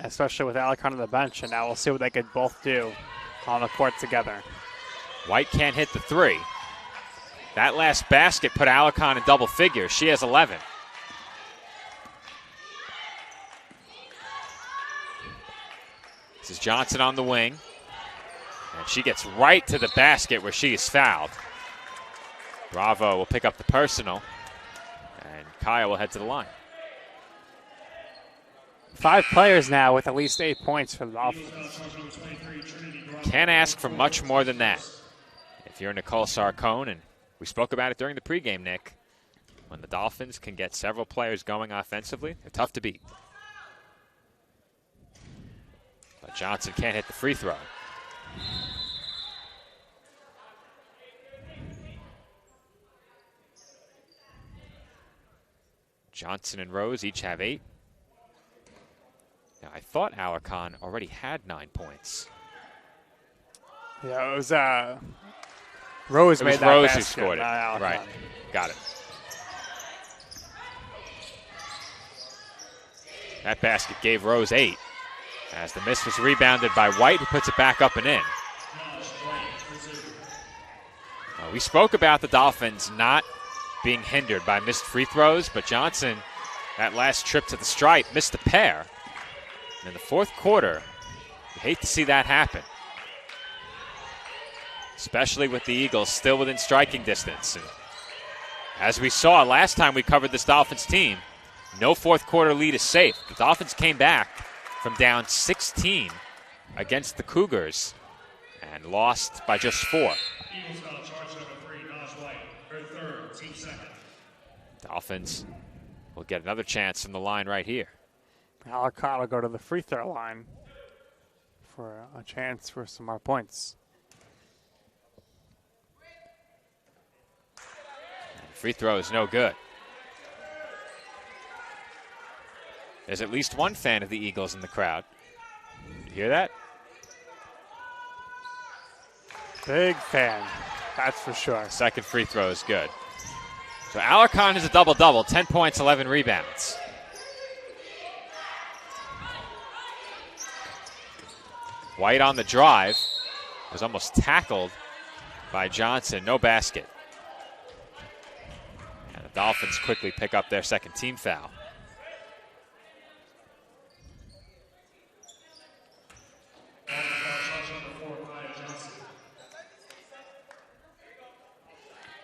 especially with Alarcon on the bench, and now we'll see what they could both do on the court together. White can't hit the 3. That last basket put Alarcon in double figures. She has 11. This is Johnson on the wing. And she gets right to the basket where she is fouled. Bravo will pick up the personal. And Kaya will head to the line. 5 players now with at least 8 points for the Dolphins. Can't ask for much more than that. If you're Nicole Sarcone, and we spoke about it during the pregame, Nick, when the Dolphins can get several players going offensively, they're tough to beat. But Johnson can't hit the free throw. Johnson and Rose each have 8. Now, I thought Alarcon already had 9 points. Yeah, it was Rose It made was that Rose basket, who scored it. not Alarcon. Right. Got it. That basket gave Rose 8. As the miss was rebounded by White, who puts it back up and in. We spoke about the Dolphins not being hindered by missed free throws, but Johnson, that last trip to the stripe, missed a pair. And in the fourth quarter, you hate to see that happen, especially with the Eagles still within striking distance. And as we saw last time we covered this Dolphins team, no fourth quarter lead is safe. The Dolphins came back from down 16 against the Cougars and lost by just 4. Eagles foul charge number 3, Naj White, her third, team second. Dolphins will get another chance from the line right here. Alarcon will go to the free throw line for a chance for some more points. Free throw is no good. There's at least one fan of the Eagles in the crowd. You hear that? Big fan, that's for sure. Second free throw is good. So Alarcon is a double-double, 10 points, 11 rebounds. White on the drive. Was almost tackled by Johnson. No basket. And the Dolphins quickly pick up their second team foul.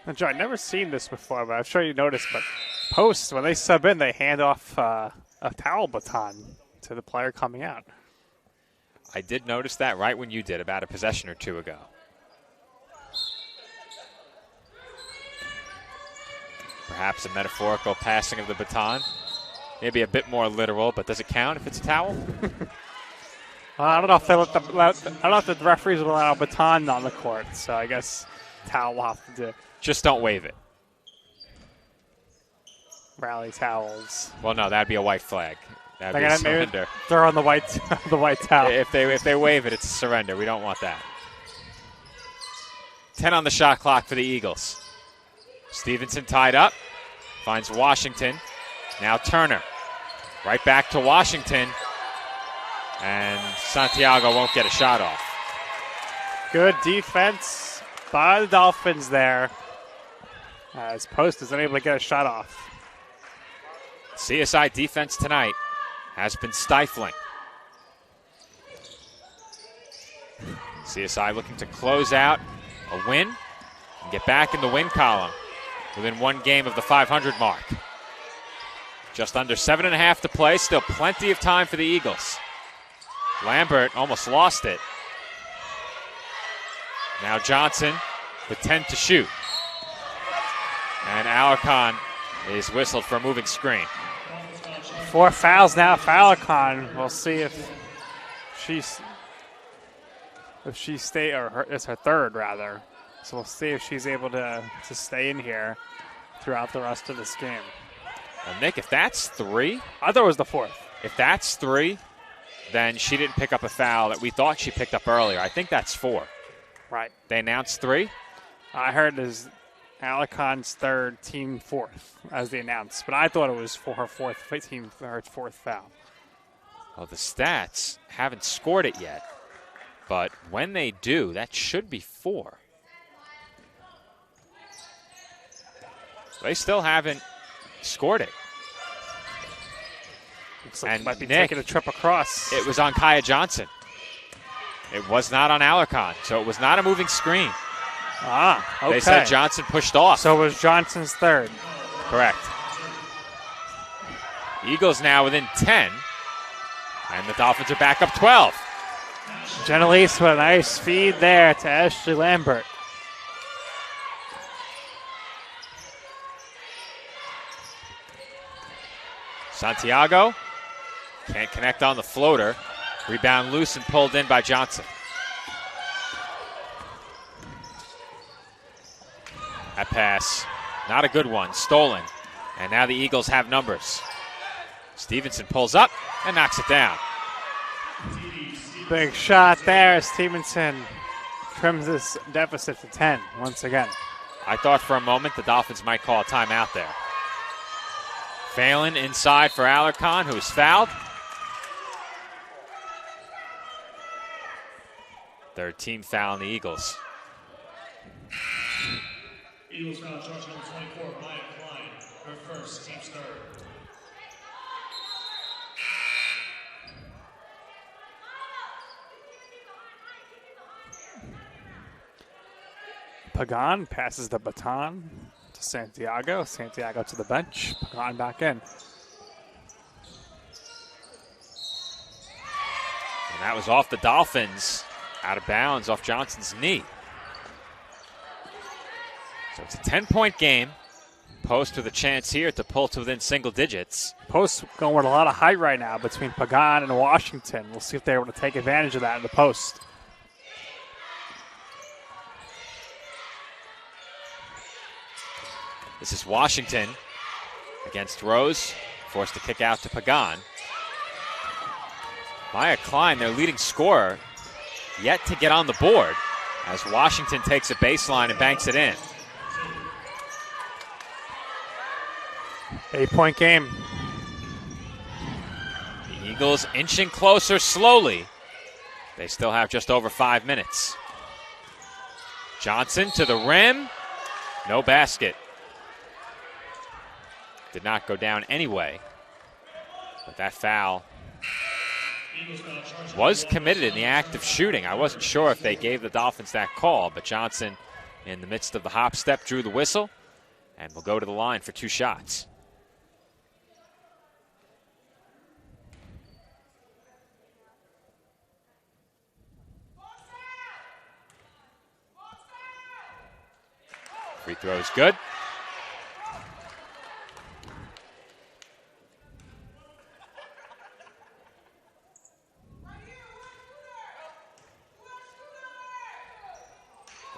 And Joe, I've never seen this before, but I'm sure you noticed, but posts, when they sub in, they hand off a towel baton to the player coming out. I did notice that right when you did, about a possession or two ago. Perhaps a metaphorical passing of the baton. Maybe a bit more literal, but does it count if it's a towel? I don't know if they I don't know if the referees will allow a baton on the court, so I guess towel will have to do. Just don't wave it. Rally towels. Well, no, that'd be a white flag. That'd They're be a gonna maybe surrender. throw on the white the white towel. If they wave it, it's a surrender. We don't want that. 10 on the shot clock for the Eagles. Stevenson tied up. Finds Washington. Now Turner. Right back to Washington. And Santiago won't get a shot off. Good defense by the Dolphins there, as Post is unable to get a shot off. CSI defense tonight has been stifling. CSI looking to close out a win and get back in the win column within one game of the 500 mark. Just under 7.5 to play, still plenty of time for the Eagles. Lambert almost lost it. Now Johnson with 10 to shoot. And Alarcon is whistled for a moving screen. 4 fouls now for Alarcon. We'll see if she stay, or it's her third rather. So we'll see if she's able to stay in here throughout the rest of this game. Well, Nick, if that's 3, I thought it was the 4th. If that's 3, then she didn't pick up a foul that we thought she picked up earlier. I think that's 4. Right. They announced 3. I heard it is Alarcon's third, team 4th, as they announced. But I thought it was for her fourth foul. Well, the stats haven't scored it yet. But when they do, that should be 4. They still haven't scored it. Looks like and it might be Nick, taking a trip across. It was on Kaya Johnson. It was not on Alarcon, so it was not a moving screen. Ah, okay. They said Johnson pushed off. So it was Johnson's third. Correct. Eagles now within 10 And the Dolphins are back up 12. Genelise with a nice feed there to Ashley Lambert. Santiago can't connect on the floater. Rebound loose and pulled in by Johnson. That pass, not a good one, stolen. And now the Eagles have numbers. Stevenson pulls up and knocks it down. Big shot there. Stevenson trims this deficit to 10 once again. I thought for a moment the Dolphins might call a timeout there. Phelan inside for Alarcon, who's fouled. Third team foul on the Eagles. Eagles foul charge number 24, Maya Klein, her first, team's third. Pagan passes the baton to Santiago. Santiago to the bench. Pagan back in. And that was off the Dolphins, out of bounds off Johnson's knee. So it's a 10-point game. Post with a chance here to pull to within single digits. Post going with a lot of height right now between Pagan and Washington. We'll see if they're able to take advantage of that in the post. This is Washington against Rose, forced to kick out to Pagan. Maya Klein, their leading scorer, yet to get on the board as Washington takes a baseline and banks it in. 8-point game. The Eagles inching closer slowly. They still have just over 5 minutes. Johnson to the rim. No basket. Did not go down anyway. But that foul was committed in the act of shooting. I wasn't sure if they gave the Dolphins that call, but Johnson, in the midst of the hop step, drew the whistle and will go to the line for 2 shots. Free throw is good.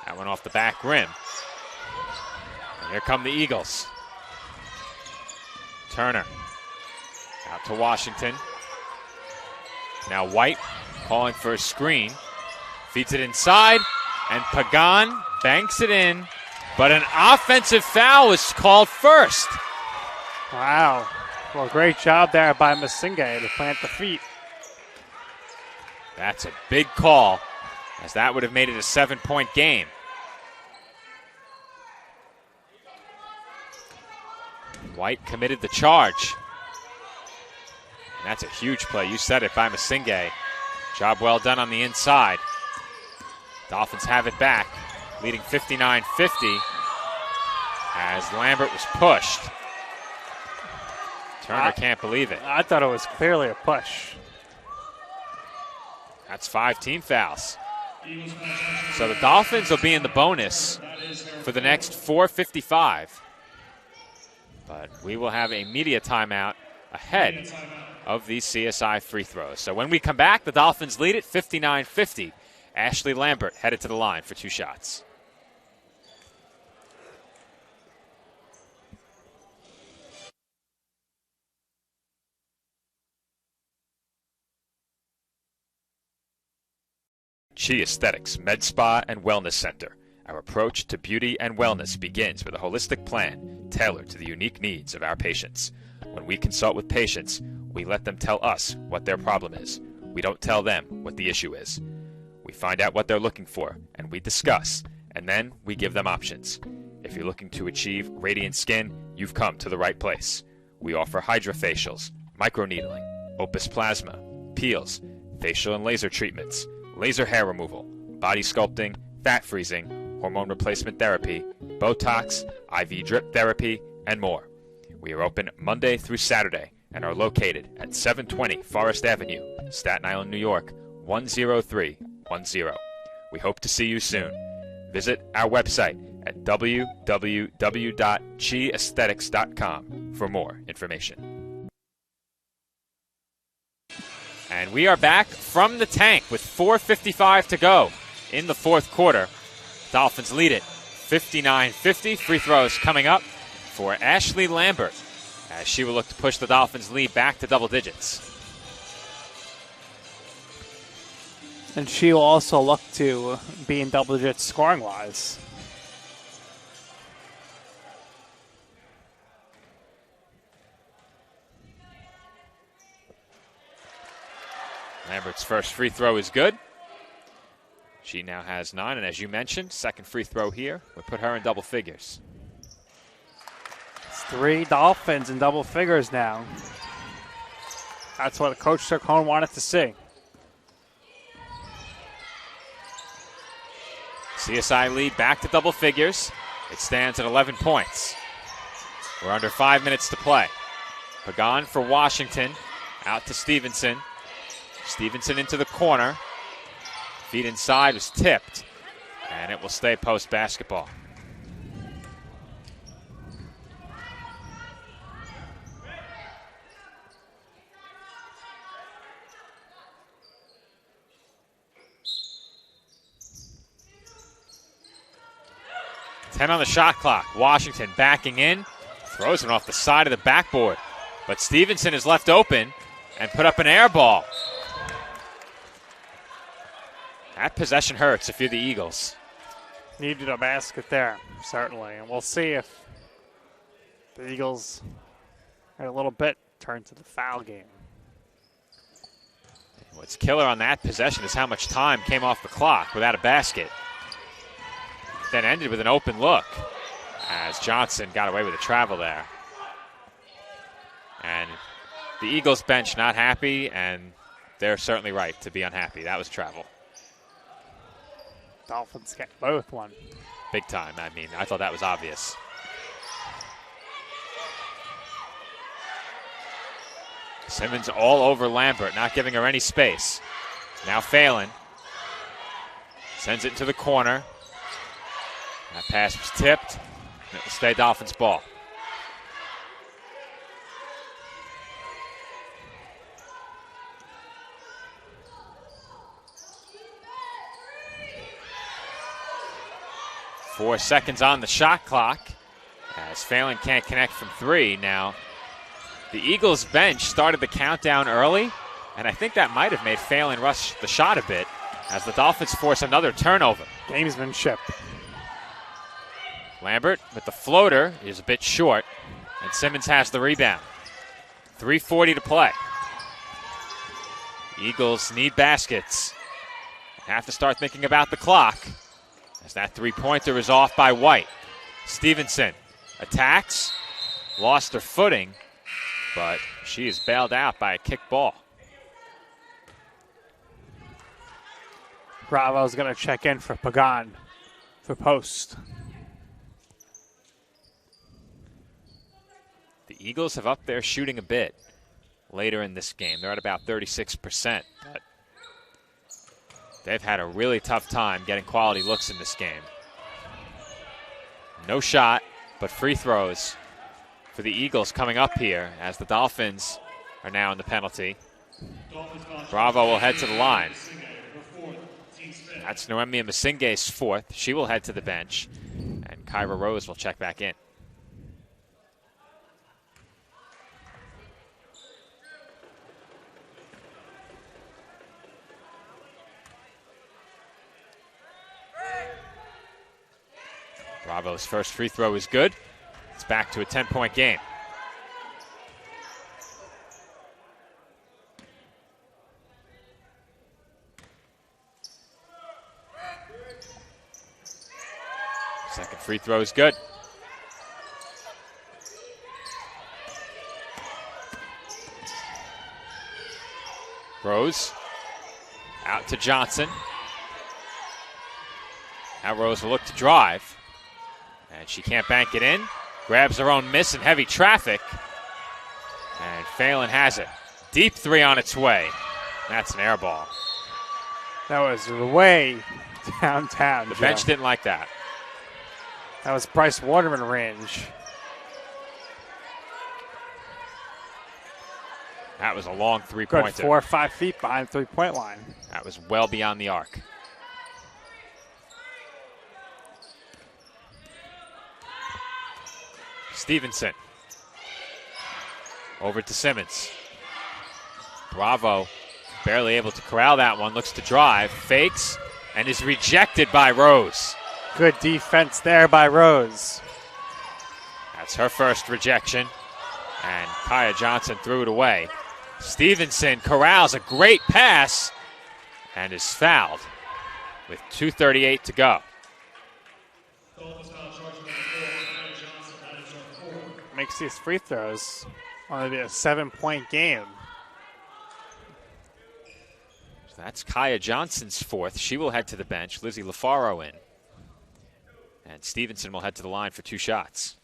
That went off the back rim. And here come the Eagles. Turner out to Washington. Now White calling for a screen. Feeds it inside, and Pagan banks it in. But an offensive foul was called first. Wow. Well, great job there by Masinga to plant the feet. That's a big call, as that would have made it a 7-point game. White committed the charge. And that's a huge play. You said it by Masinga. Job well done on the inside. Dolphins have it back, leading 59-50 as Lambert was pushed. Turner can't believe it. I thought it was clearly a push. That's 5 team fouls. So the Dolphins will be in the bonus for the next 4:55. But we will have a media timeout ahead of these CSI free throws. So when we come back, the Dolphins lead it 59-50. Ashley Lambert headed to the line for 2 shots. Chi Aesthetics Med Spa and Wellness Center. Our approach to beauty and wellness begins with a holistic plan tailored to the unique needs of our patients. When we consult with patients, we let them tell us what their problem is. We don't tell them what the issue is. We find out what they're looking for, and we discuss, and then we give them options. If you're looking to achieve radiant skin, you've come to the right place. We offer hydrofacials, microneedling, Opus Plasma, peels, facial and laser treatments, laser hair removal, body sculpting, fat freezing, hormone replacement therapy, Botox, IV drip therapy, and more. We are open Monday through Saturday and are located at 720 Forest Avenue, Staten Island, New York, 10310. We hope to see you soon. Visit our website at www.chiaesthetics.com for more information. And we are back from the tank with 4:55 to go in the fourth quarter. Dolphins lead it 59-50. Free throws coming up for Ashley Lambert as she will look to push the Dolphins' lead back to double digits. And she will also look to be in double digits scoring-wise. Lambert's first free throw is good. She now has 9, and as you mentioned, second free throw here would put her in double figures. It's 3 Dolphins in double figures now. That's what Coach Turcone wanted to see. CSI lead back to double figures. It stands at 11 points. We're under 5 minutes to play. Pagan for Washington, out to Stevenson. Stevenson into the corner. Feed inside was tipped, and it will stay post basketball. On the shot clock. Washington backing in, throws it off the side of the backboard. But Stevenson is left open and put up an air ball. That possession hurts if you're the Eagles. Needed a basket there, certainly. And we'll see if the Eagles in a little bit turn to the foul game. What's killer on that possession is how much time came off the clock without a basket. Then ended with an open look as Johnson got away with a travel there. And the Eagles bench not happy, and they're certainly right to be unhappy. That was travel. Dolphins get both one. Big time. I mean, I thought that was obvious. Simmons all over Lambert, not giving her any space. Now Phelan sends it into the corner. That pass was tipped, and it will stay Dolphins ball. Four seconds on the shot clock as Phelan can't connect from 3. Now, the Eagles bench started the countdown early, and I think that might have made Phelan rush the shot a bit as the Dolphins force another turnover. Gamesmanship. Lambert with the floater is a bit short, and Simmons has the rebound. 3:40 to play. Eagles need baskets. Have to start thinking about the clock as that three-pointer is off by White. Stevenson attacks, lost her footing, but she is bailed out by a kick ball. Bravo's going to check in for Pagan for post. The Eagles have upped their shooting a bit later in this game. They're at about 36%, but they've had a really tough time getting quality looks in this game. No shot, but free throws for the Eagles coming up here as the Dolphins are now in the penalty. Bravo will head to the line. That's Noemi Masinge's 4th. She will head to the bench, and Kyra Rose will check back in. Bravo's first free throw is good. It's back to a 10-point game. Second free throw is good. Rose out to Johnson. Now Rose will look to drive. And she can't bank it in. Grabs her own miss in heavy traffic. And Phelan has it. Deep 3 on its way. That's an air ball. That was way downtown. The Joe. bench didn't like that. That was Bryce Waterman range. That was a long three-pointer. Good, 4 or 5 feet behind the three-point line. That was well beyond the arc. Stevenson. Over to Simmons. Bravo. Barely able to corral that one. Looks to drive. Fakes. And is rejected by Rose. Good defense there by Rose. That's her first rejection. And Kaya Johnson threw it away. Stevenson corrals a great pass and is fouled with 2:38 to go. Makes these free throws only be a 7-point game. So that's Kaya Johnson's fourth. She will head to the bench. Lizzie LaFaro in. And Stevenson will head to the line for 2 shots.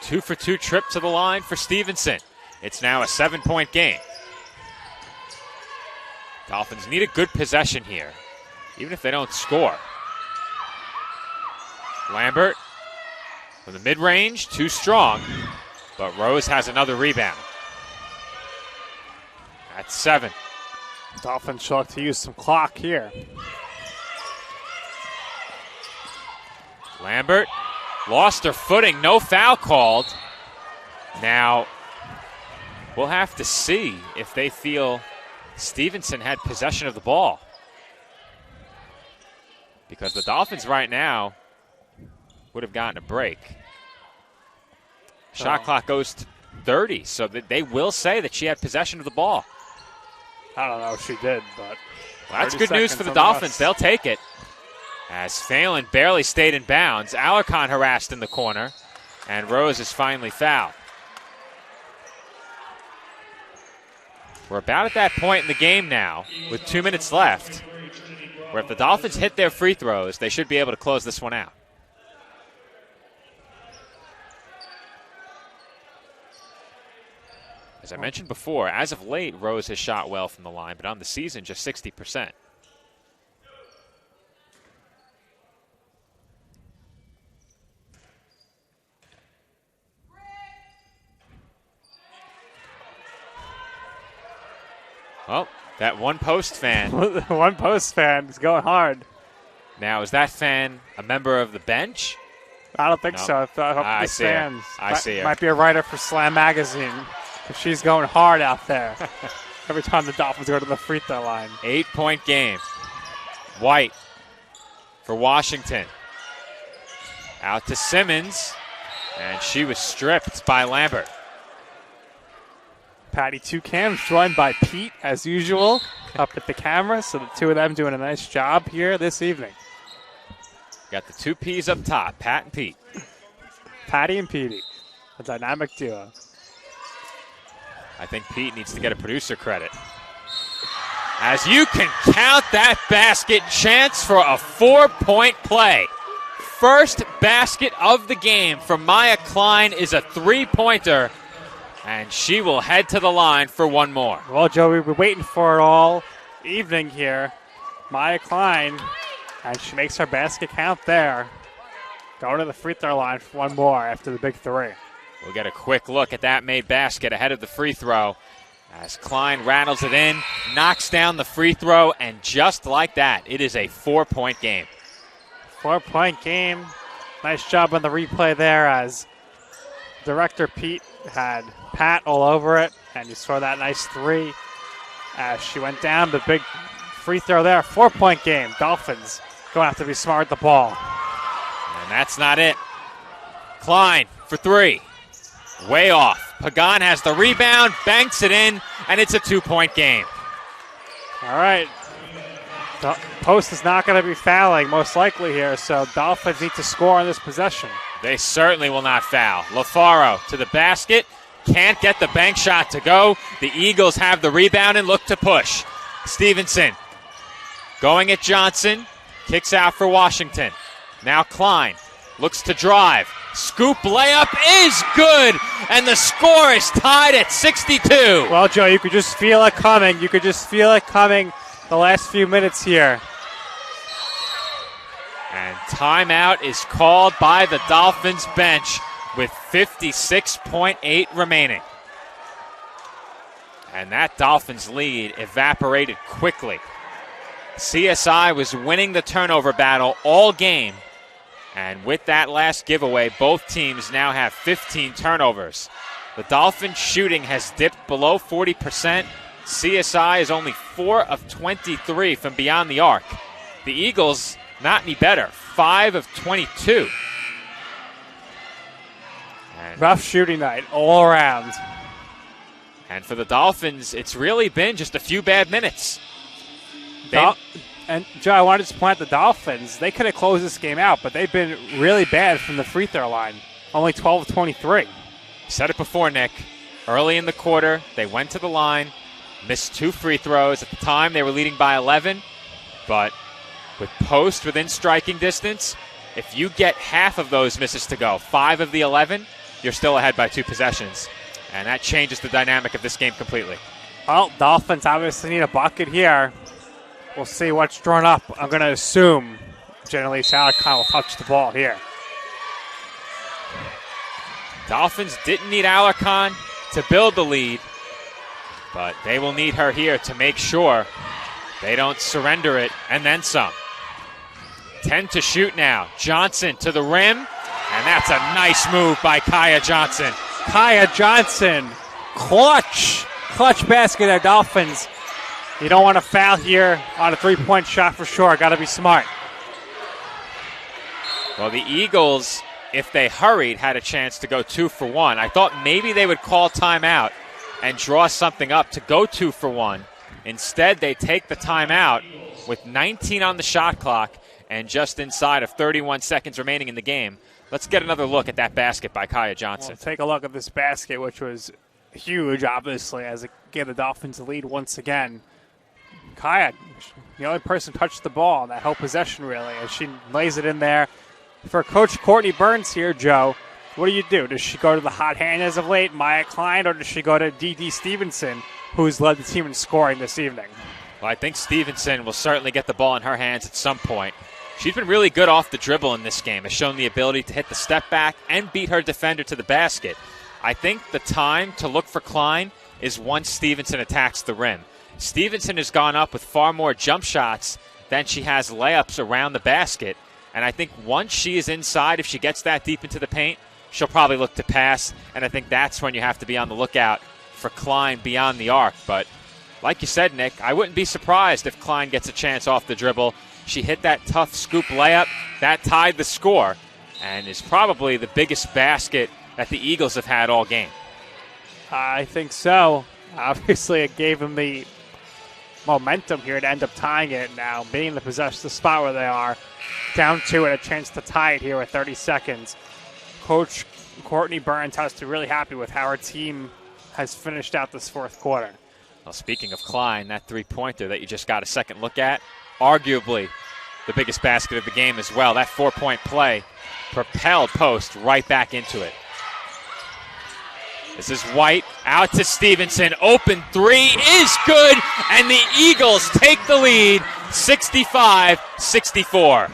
Two for 2 trip to the line for Stevenson. It's now a 7-point game. Dolphins need a good possession here, even if they don't score. Lambert from the mid-range, too strong, but Rose has another rebound. That's 7. Dolphins should look to use some clock here. Lambert lost her footing, no foul called. Now, we'll have to see if they feel Stevenson had possession of the ball. Because the Dolphins right now would have gotten a break. Shot clock goes to 30, so they will say that she had possession of the ball. I don't know if she did, but... Well, that's good news for the Dolphins. They'll take it. As Phelan barely stayed in bounds. Alarcon harassed in the corner. And Rose is finally fouled. We're about at that point in the game now, with 2 minutes left, where if the Dolphins hit their free throws, they should be able to close this one out. As I mentioned before, as of late, Rose has shot well from the line, but on the season, just 60%. Well, that one post fan. One post fan is going hard. Now, is that fan a member of the bench? I don't think so. I see her. I see her. Might be a writer for Slam Magazine. She's going hard out there. Every time the Dolphins go to the free throw line. 8-point game. White for Washington. Out to Simmons. And she was stripped by Lambert. Patty Two Cams joined by Pete, as usual, up at the camera. So the two of them doing a nice job here this evening. Got the 2 P's up top, Pat and Pete. Patty and Petey, a dynamic duo. I think Pete needs to get a producer credit. As you can count that basket, chance for a 4-point play. First basket of the game from Maya Klein is a 3-pointer. And she will head to the line for one more. Well, Joe, we've been waiting for it all evening here. Maya Klein, and she makes her basket count there. Going to the free throw line for one more after the big 3. We'll get a quick look at that made basket ahead of the free throw. As Klein rattles it in, knocks down the free throw, and just like that, it is a 4-point game. 4-point game. Nice job on the replay there as Director Pete had Pat all over it, and you saw that nice 3 as she went down. The big free throw there. 4-point game. Dolphins going to have to be smart with the ball. And that's not it. Klein for 3. Way off. Pagan has the rebound, banks it in, and it's a 2-point game. All right. The Post is not going to be fouling, most likely here, so Dolphins need to score on this possession. They certainly will not foul. LaFaro to the basket. Can't get the bank shot to go. The Eagles have the rebound and look to push. Stevenson going at Johnson. Kicks out for Washington. Now Klein looks to drive. Scoop layup is good, and the score is tied at 62. Well, Joe, you could just feel it coming. You could just feel it coming the last few minutes here. And timeout is called by the Dolphins bench with 56.8 remaining. And that Dolphins lead evaporated quickly. CSI was winning the turnover battle all game. And with that last giveaway, both teams now have 15 turnovers. The Dolphins shooting has dipped below 40%. CSI is only 4 of 23 from beyond the arc. The Eagles, not any better, 5 of 22. And rough shooting night all around. And for the Dolphins, it's really been just a few bad minutes. And, Joe, I wanted to point out the Dolphins. They could have closed this game out, but they've been really bad from the free throw line. Only 12 of 23. Said it before, Nick. Early in the quarter, they went to the line, missed 2 free throws. At the time, they were leading by 11. But with post within striking distance, if you get half of those misses to go, 5 of the 11, you're still ahead by 2 possessions. And that changes the dynamic of this game completely. Well, Dolphins obviously need a bucket here. We'll see what's drawn up. I'm going to assume generally Alarcon will touch the ball here. Dolphins didn't need Alarcon to build the lead, but they will need her here to make sure they don't surrender it and then some. 10 to shoot now. Johnson to the rim, and that's a nice move by Kaya Johnson. Kaya Johnson, clutch basket there, Dolphins. You don't want to foul here on a three-point shot for sure. Got to be smart. Well, the Eagles, if they hurried, had a chance to go 2 for 1. I thought maybe they would call timeout and draw something up to go 2 for 1. Instead, they take the timeout with 19 on the shot clock and just inside of 31 seconds remaining in the game. Let's get another look at that basket by Kaya Johnson. Well, take a look at this basket, which was huge, obviously, as it gave the Dolphins the lead once again. Kaya, the only person touched the ball on that whole possession, really, as she lays it in there. For Coach Courtney Burns here, Joe, what do? Does she go to the hot hand as of late, Maya Klein, or does she go to D.D. Stevenson, who's led the team in scoring this evening? Well, I think Stevenson will certainly get the ball in her hands at some point. She's been really good off the dribble in this game, has shown the ability to hit the step back and beat her defender to the basket. I think the time to look for Klein is once Stevenson attacks the rim. Stevenson has gone up with far more jump shots than she has layups around the basket. And I think once she is inside, if she gets that deep into the paint, she'll probably look to pass. And I think that's when you have to be on the lookout for Klein beyond the arc. But like you said, Nick, I wouldn't be surprised if Klein gets a chance off the dribble. She hit that tough scoop layup. That tied the score and is probably the biggest basket that the Eagles have had all game. I think so. Obviously, it gave them the momentum here to end up tying it now, being in the spot where they are, down 2 and a chance to tie it here with 30 seconds. Coach Courtney Burns has to be really happy with how her team has finished out this fourth quarter. Well, speaking of Klein, that three-pointer that you just got a second look at, arguably the biggest basket of the game as well. That 4-point play propelled Post right back into it. This is White out to Stevenson. Open 3 is good, and the Eagles take the lead 65-64.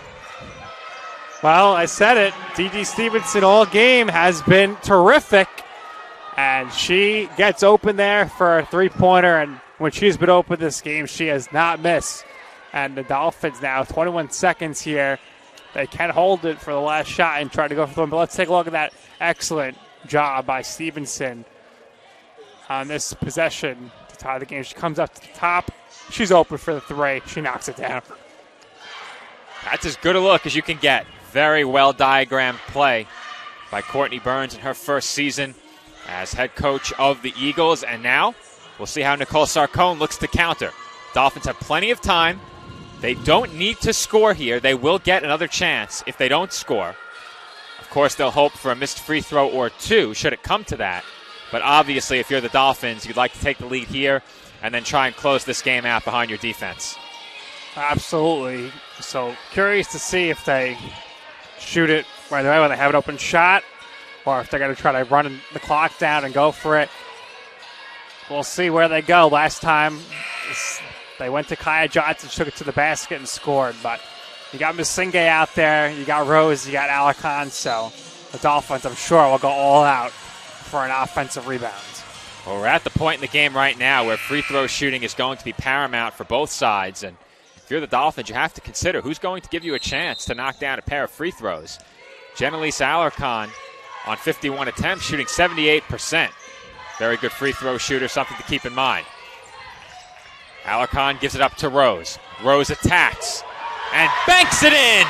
Well, I said it. D.D. Stevenson all game has been terrific, and she gets open there for a three-pointer, and when she's been open this game, she has not missed. And the Dolphins now, 21 seconds here. They can hold it for the last shot and try to go for them, but let's take a look at that excellent job by Stevenson on this possession to tie the game. She comes up to the top. She's open for the 3. She knocks it down. That's as good a look as you can get. Very well diagrammed play by Courtney Burns in her first season as head coach of the Eagles. And now we'll see how Nicole Sarcone looks to counter. Dolphins have plenty of time. They don't need to score here. They will get another chance if they don't score. Of course, they'll hope for a missed free throw or two, should it come to that. But obviously, if you're the Dolphins, you'd like to take the lead here and then try and close this game out behind your defense. Absolutely. So curious to see if they shoot it right away when they have an open shot, or if they're going to try to run the clock down and go for it. We'll see where they go. Last time, they went to Kaya Johnson, took it to the basket and scored. But you got Masinga out there, you got Rose, you got Alarcon, so the Dolphins, I'm sure, will go all out for an offensive rebound. Well, we're at the point in the game right now where free throw shooting is going to be paramount for both sides. And if you're the Dolphins, you have to consider who's going to give you a chance to knock down a pair of free throws. Jenelise Alarcon on 51 attempts, shooting 78%. Very good free throw shooter, something to keep in mind. Alarcon gives it up to Rose. Rose attacks and banks it in.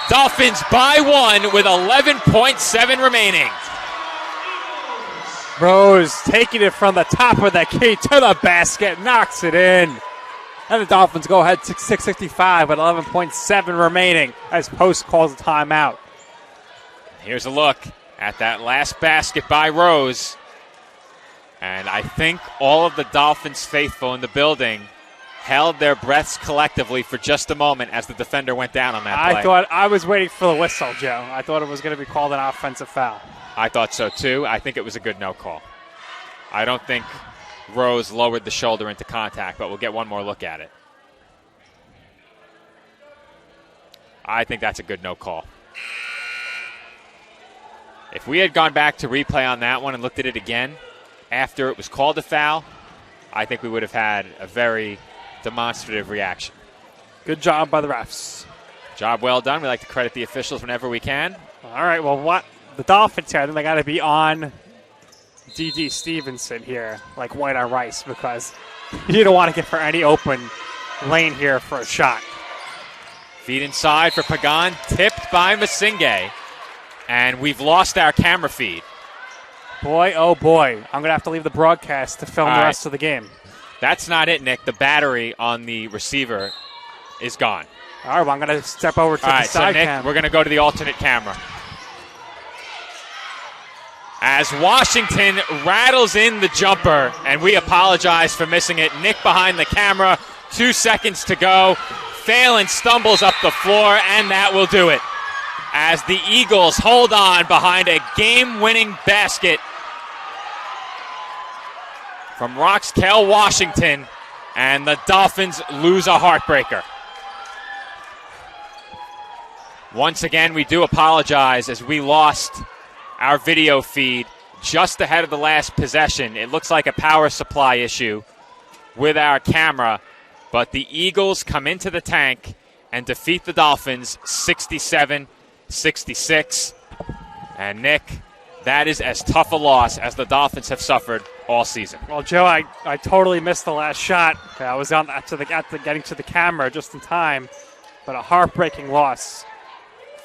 Dolphins by one with 11.7 remaining. Rose taking it from the top of the key to the basket, knocks it in. And the Dolphins go ahead 6:65 with 11.7 remaining as Post calls a timeout. Here's a look at that last basket by Rose. And I think all of the Dolphins faithful in the building held their breaths collectively for just a moment as the defender went down on that play. I was waiting for the whistle, Joe. I thought it was going to be called an offensive foul. I thought so too. I think it was a good no call. I don't think Rose lowered the shoulder into contact, but we'll get one more look at it. I think that's a good no call. If we had gone back to replay on that one and looked at it again after it was called a foul, I think we would have had a very demonstrative reaction. Good job by the refs. Job well done. We like to credit the officials whenever we can. All right, well, what the Dolphins here, I think they got to be on D.D. Stevenson here, like white on rice, because you don't want to get for any open lane here for a shot. Feed inside for Pagan, tipped by Masinga. And we've lost our camera feed. Boy, oh boy. I'm going to have to leave the broadcast to film the rest of the game. That's not it, Nick. The battery on the receiver is gone. All right, well, I'm going to step over to the side Nick, cam. We're going to go to the alternate camera. As Washington rattles in the jumper, and we apologize for missing it. Nick behind the camera, 2 seconds to go. Phelan stumbles up the floor, and that will do it. As the Eagles hold on behind a game-winning basket from Roxkel Washington, and the Dolphins lose a heartbreaker. Once again, we do apologize as we lost our video feed just ahead of the last possession. It looks like a power supply issue with our camera, but the Eagles come into the tank and defeat the Dolphins 67-66. And Nick, that is as tough a loss as the Dolphins have suffered all season. Well, Joe, I totally missed the last shot. I was on getting to the camera just in time, but a heartbreaking loss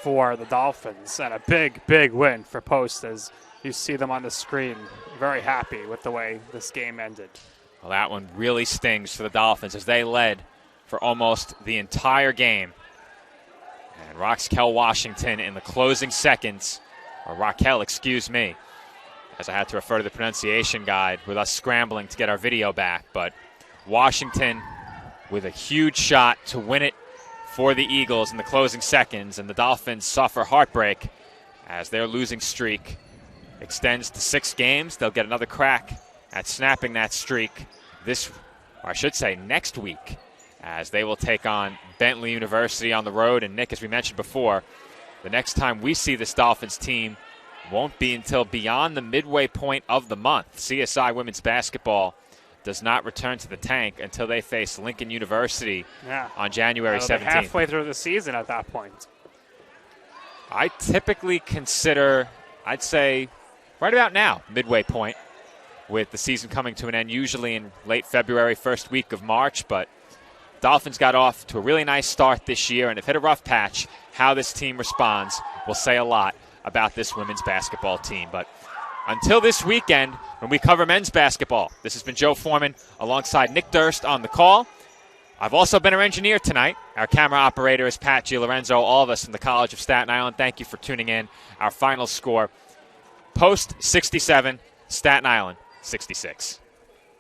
for the Dolphins and a big, big win for Post as you see them on the screen. Very happy with the way this game ended. Well, that one really stings for the Dolphins as they led for almost the entire game. And Roxkel Washington in the closing seconds, or Raquel, excuse me, as I had to refer to the pronunciation guide with us scrambling to get our video back. But Washington with a huge shot to win it for the Eagles in the closing seconds, and the Dolphins suffer heartbreak as their losing streak extends to 6 games. They'll get another crack at snapping that streak next week, as they will take on Bentley University on the road. And Nick, as we mentioned before, the next time we see this Dolphins team won't be until beyond the midway point of the month. CSI women's basketball does not return to the tank until they face Lincoln University on January 17th. Halfway through the season at that point. I typically consider, I'd say, right about now, midway point, with the season coming to an end usually in late February, first week of March. But Dolphins got off to a really nice start this year and have hit a rough patch. How this team responds will say a lot about this women's basketball team. But until this weekend, when we cover men's basketball, this has been Joe Foreman alongside Nick Durst on the call. I've also been our engineer tonight. Our camera operator is Pat Gilorenzo. All of us from the College of Staten Island, thank you for tuning in. Our final score, Post 67, Staten Island 66.